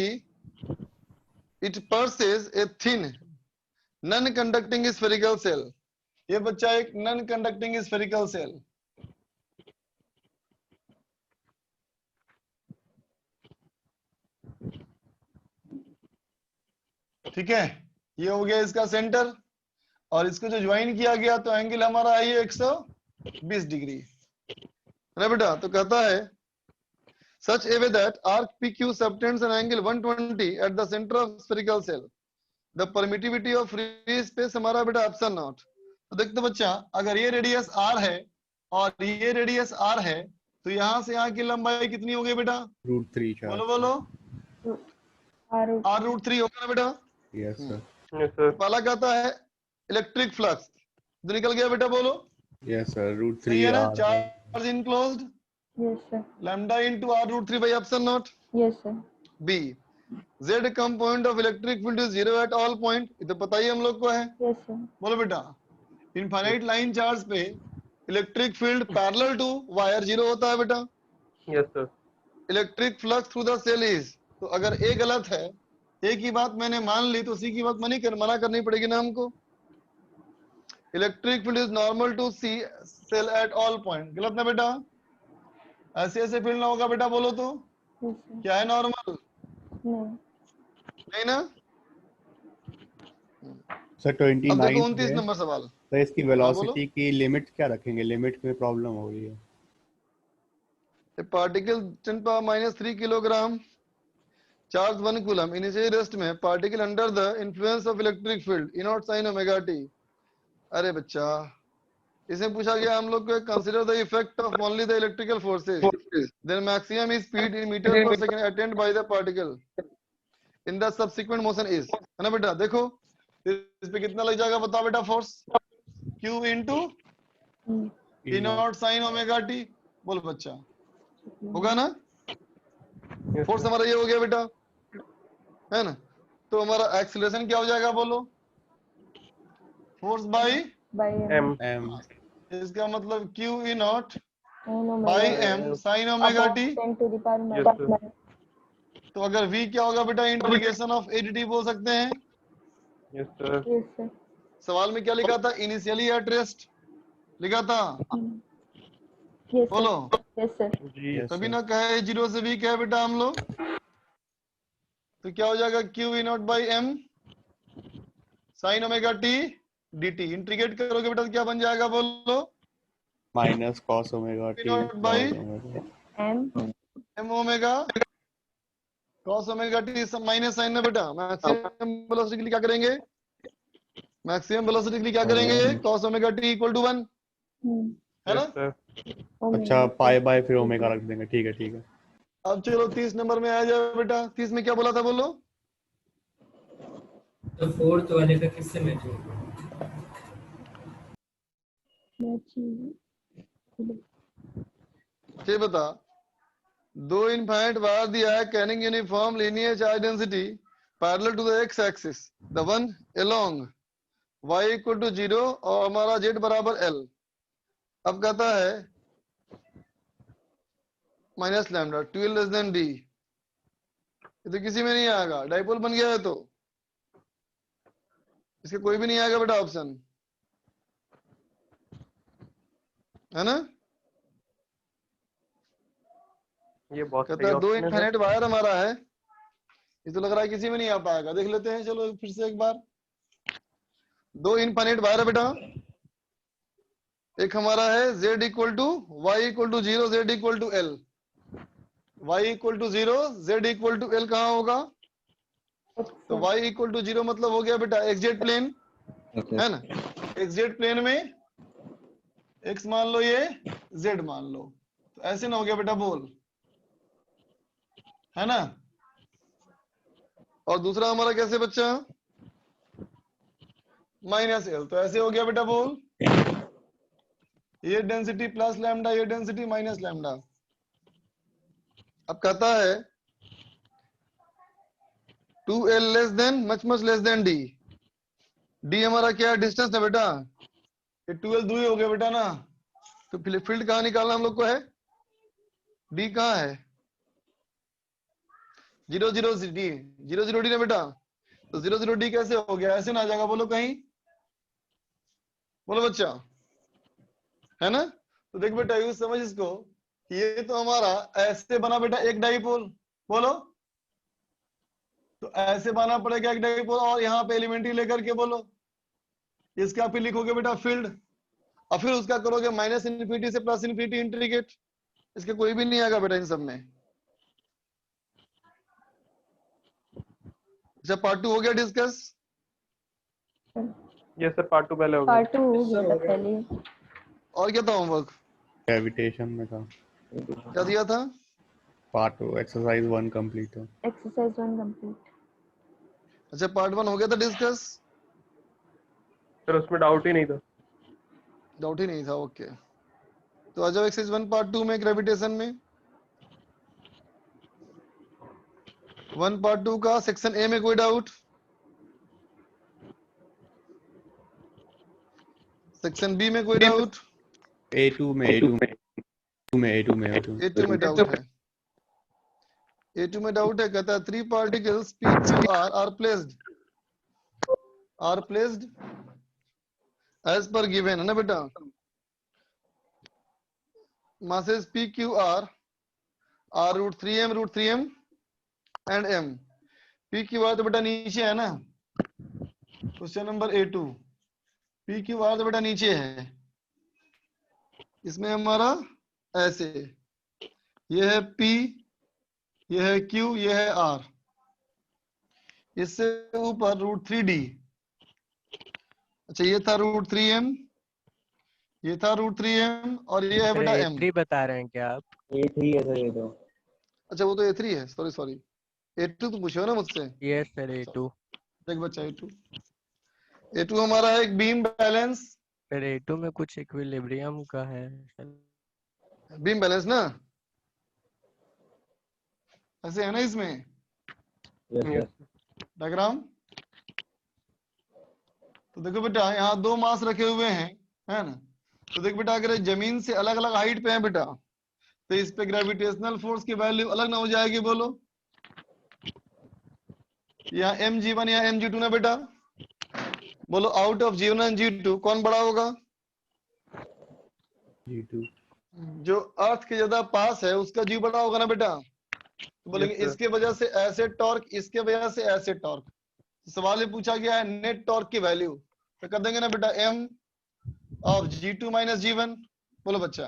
it possesses a thin non conducting spherical shell. ये बच्चा एक नॉन कंडक्टिंग स्फेरिकल सेल। ठीक है, ये हो गया इसका सेंटर, और इसको जो ज्वाइन किया गया तो एंगल हमारा आई है 120 डिग्री, है ना बेटा। तो कहता है such a way that arc PQ subtends an angle 120 at the center of spherical cell. The permittivity of free space हमारा बेटा ऑप्शन नॉट। तो देखते बच्चा, अगर ये रेडियस r है और ये रेडियस r है, तो यहाँ से यहाँ की लंबाई कितनी हो गई बेटा? √3। बोलो बोलो, r√3 होगा ना बेटा। Yes sir. पहला कहता है इलेक्ट्रिक फ्लक्स, तो निकल गया बेटा, बोलो। यस सर, सही है ना, √3r। Charge enclosed Yes, sir. lambda into r√3 by epsilon naught। Yes, sir. B, Z component of electric field is 0 at all point। ये तो पता ही हम लोग को है। Yes, sir. बोलो बेटा, इनफाइनाइट लाइन चार्ज पे electric field parallel to wire 0 होता है बेटा। Yes sir. Electric flux through the shell is, तो अगर ए गलत है, ए की बात मैंने मान ली, तो सी की बात मना करनी पड़ेगी ना हमको। Electric field is normal to the shell at all point, गलत ना बेटा। ऐसे ऐसे फील्ड ना होगा बेटा, बोलो तो। Yes, sir. क्या है नॉर्मल? No. नहीं ना। सर अब देखो 29 29 में नंबर सवाल। तो इसकी हाँ, वेलोसिटी की लिमिट क्या रखेंगे? लिमिट में प्रॉब्लम हो रही है। A particle 10⁻³ kilogram charge 1 coulomb initial rest में, particle under the influence of electric field E naught sine omega t. अरे बच्चा, इसमें पूछा गया हम लोग को consider the effect of only the electrical forces, then maximum speed in meter per second attained by the particle in the subsequent motion is, है ना बेटा। देखो इस पे कितना लग जाएगा बताओ बेटा, force Q into E naught sine omega T. बोल बच्चा, होगा ना। फोर्स हमारा ये हो गया बेटा, है ना। तो हमारा एक्सीलरेशन क्या हो जाएगा, बोलो। Force by m। इसका मतलब Q E not N omega by M sine omega T. 10 to the power Yes, sir. minus। तो अगर V क्या होगा बेटा, इंटीग्रेशन ऑफ A dt बोल सकते हैं। Yes sir. Yes, sir. सवाल में क्या लिखा था, इनिशियली एट रेस्ट लिखा था, Yes, बोलो। sir. Yes, sir. जी। कभी ना कहे 0 से V क्या है बेटा हम लोग, तो क्या हो जाएगा Q E naught by M sine omega t dt। Integrate करोगे बेटा तो क्या बन जाएगा, बोलो। Minus cos omega t naught by M M omega cos omega t minus sine में बेटा। मैक्सिमम वेलोसिटी के लिए क्या करेंगे, मैक्सिमम वेलोसिटी के लिए क्या करेंगे, cos omega t equal to 1, है ना। Yes sir. अच्छा, पाई बाय फिर ओमेगा रख देंगे। ठीक है, ठीक है। अब चलो 30 नंबर में आ जाए बेटा। 30 में क्या बोला था, बोलो। तो फोर्थ वाले का किससे मैच होगा? ये बता, दो इनफाइनाइट वायर दिया है carrying uniform linear charge density parallel to the x axis, the one along y equal to 0 और हमारा z बराबर l। अब कहता है minus lambda 12 less than d। ये तो किसी में नहीं आएगा, डाइपोल बन गया है तो इसके कोई भी नहीं आएगा बेटा ऑप्शन, है ना। ये बहुत कहता सही है दो ऑप्शन है सर। इनफाइनाइट वायर हमारा है, ये तो लग रहा है किसी में नहीं आ पाएगा। देख लेते हैं, चलो फिर से एक बार। दो इनफाइनाइट वायर है बेटा, एक हमारा है z equal to y equal to 0 z equal to l, y equal to 0 z equal to l कहाँ होगा, तो y इक्वल टू 0 मतलब हो गया बेटा एक्जेक्ट प्लेन, है ना। एक्जेक्ट प्लेन में x मान लो, ये z मान लो, तो ऐसे ना हो गया बेटा, बोल, है ना। और दूसरा हमारा कैसे बच्चा, माइनस एल, तो ऐसे हो गया बेटा, बोल, ये डेंसिटी प्लस लैम्डा, ये डेंसिटी माइनस लैम्डा। अब कहता है 2l less than much much less than d, d हमारा क्या है, डिस्टेंस है बेटा, ये 2l दूरी हो गया बेटा ना, तो फील्ड कहाँ निकालना हम लोग को है, d कहाँ है, 0 0 d, 0 0 d ना बेटा, तो 0 0 d कैसे हो गया, ऐसे ना आ जाएगा, बोलो कहीं, बोलो बच्चा, है ना। तो देख बेटा, यूज समझ इसको, ये तो हमारा ऐसे बना बेटा एक डाइपोल, बोलो, तो ऐसे बनाना पड़ेगा एक डाइपोल, और यहाँ पे एलिमेंट्री लेकर के बोलो, इसका फिर लिखोगे बेटा फील्ड, और फिर उसका करोगे माइनस इन्फिनिटी से प्लस इन्फिनिटी इंटीग्रेट, इसके कोई भी नहीं आएगा बेटा इन सब में। अच्छा, पार्ट 2 हो गया डिस्कस, यस सर, पार्ट 2 पहले हो गया। पार्ट 2 हो गया था पहले। और क्या था होमवर्क, ग्रेविटेशन में था, क्या दिया था, पार्ट 2 एक्सरसाइज 1 कंप्लीट है। Exercise 1 complete. अच्छा, पार्ट 1 हो गया था डिस्कस, सर उसमें डाउट ही नहीं था। डाउट ही नहीं था, ओके। तो आ जाओ एक्सरसाइज 1 पार्ट 2 में, ग्रेविटेशन में 1 पार्ट 2 का सेक्शन ए में कोई डाउट, सेक्शन बी में कोई डाउट, A2 में A2 A2 में डाउट है, A2 में डाउट है, कहता है 3 particles P Q R are placed as per given, है ना बेटा, masses P Q R are √3m and m, P Q R तो बेटा नीचे है ना, question number A2, P Q R तो बेटा नीचे है, इसमें हमारा ऐसे, ये है P, ये है Q, ये है R, इससे ऊपर √3d, अच्छा ये था √3m, ये था √3m, और ये है बेटा m। A3 बता रहे हैं क्या आप? A3 है सर ये तो। अच्छा वो तो A3 है, सॉरी A2 तो पूछो ना मुझसे। Yes sir A2। देख बच्चा A2 हमारा है एक बीम बैलेंस, सर A2 में कुछ इक्विलिब्रियम का है, बीम बैलेंस ना, ऐसे है ना इसमें डायग्राम। तो देखो बेटा यहाँ 2 मास रखे हुए हैं, है ना, तो देख बेटा अगर जमीन से अलग अलग हाइट पे है बेटा, तो इस पे ग्रेविटेशनल फोर्स की वैल्यू अलग ना हो जाएगी, बोलो, यहाँ mg1 या mg2 ना बेटा, बोलो out of g1 and g2 कौन बड़ा होगा, G2, जो अर्थ के ज्यादा पास है उसका g बड़ा होगा ना बेटा, तो बोलेंगे इसके वजह से ऐसे टॉर्क, इसके वजह से ऐसे टॉर्क, सवाल ये पूछा गया है नेट टॉर्क की वैल्यू, तो कर देंगे ना बेटा m of g2 minus g1, बोलो बच्चा,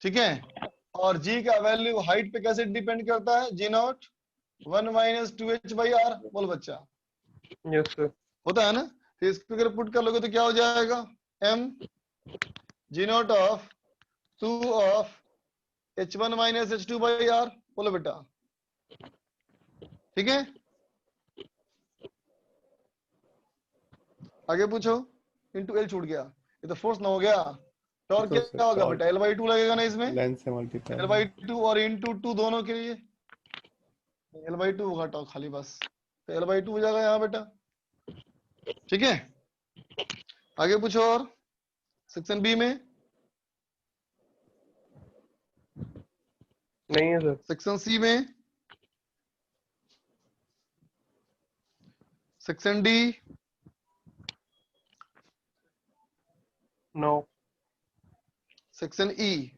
ठीक है। और g का वैल्यू हाइट पे कैसे डिपेंड करता है, g0 1 minus 2h by r, बोलो बच्चा, यस सर, होता है ना। तो इसको अगर पुट कर लोगे तो क्या हो जाएगा, m g0 of 2 of h1 minus h2 by r, बोलो बेटा, ठीक है। आगे पूछो, इंटू एल छूट गया, ये तो फोर्स ना हो गया, टॉर्क तो क्या होगा बेटा, L/2 लगेगा ना इसमें, लेंथ से मल्टीप्लाई, L/2 और इंटू 2 दोनों के लिए L/2 होगा टॉर्क खाली, बस तो L/2 हो जाएगा यहाँ बेटा, ठीक है। आगे पूछो, और सेक्शन बी में नहीं है सर, सेक्शन सी में, section D, no, section E,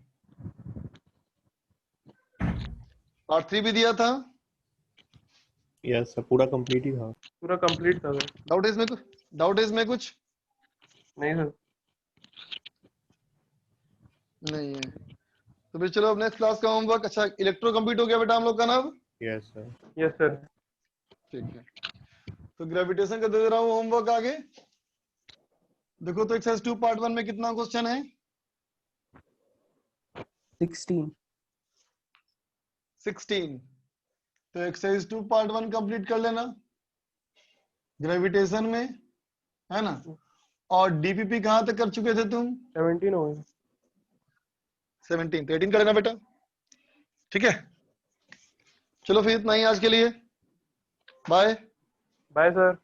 part 3 भी दिया था, यस सर पूरा कंप्लीट ही था, पूरा कंप्लीट था सर। डाउट है इसमें कुछ, डाउट है इसमें कुछ नहीं सर, नहीं है, तो फिर चलो अब नेक्स्ट क्लास का होमवर्क, अच्छा इलेक्ट्रो कंप्यूट हो गया बेटा हम लोग का नाम, यस सर, यस सर, ठीक है। तो ग्रेविटेशन का दे दे रहा हूँ होमवर्क आगे, देखो तो एक्सरसाइज 2 पार्ट 1 में कितना क्वेश्चन है? 16। 16। तो एक्सरसाइज 2 पार्ट 1 कंप्लीट कर लेना ग्रेविटेशन में, है ना। और डीपीपी कहां तक कर चुके थे तुम? 17 हो गए। 17 तो 18 कर लेना बेटा, ठीक है। चलो फिर इतना ही आज के लिए, बाय। Bye sir.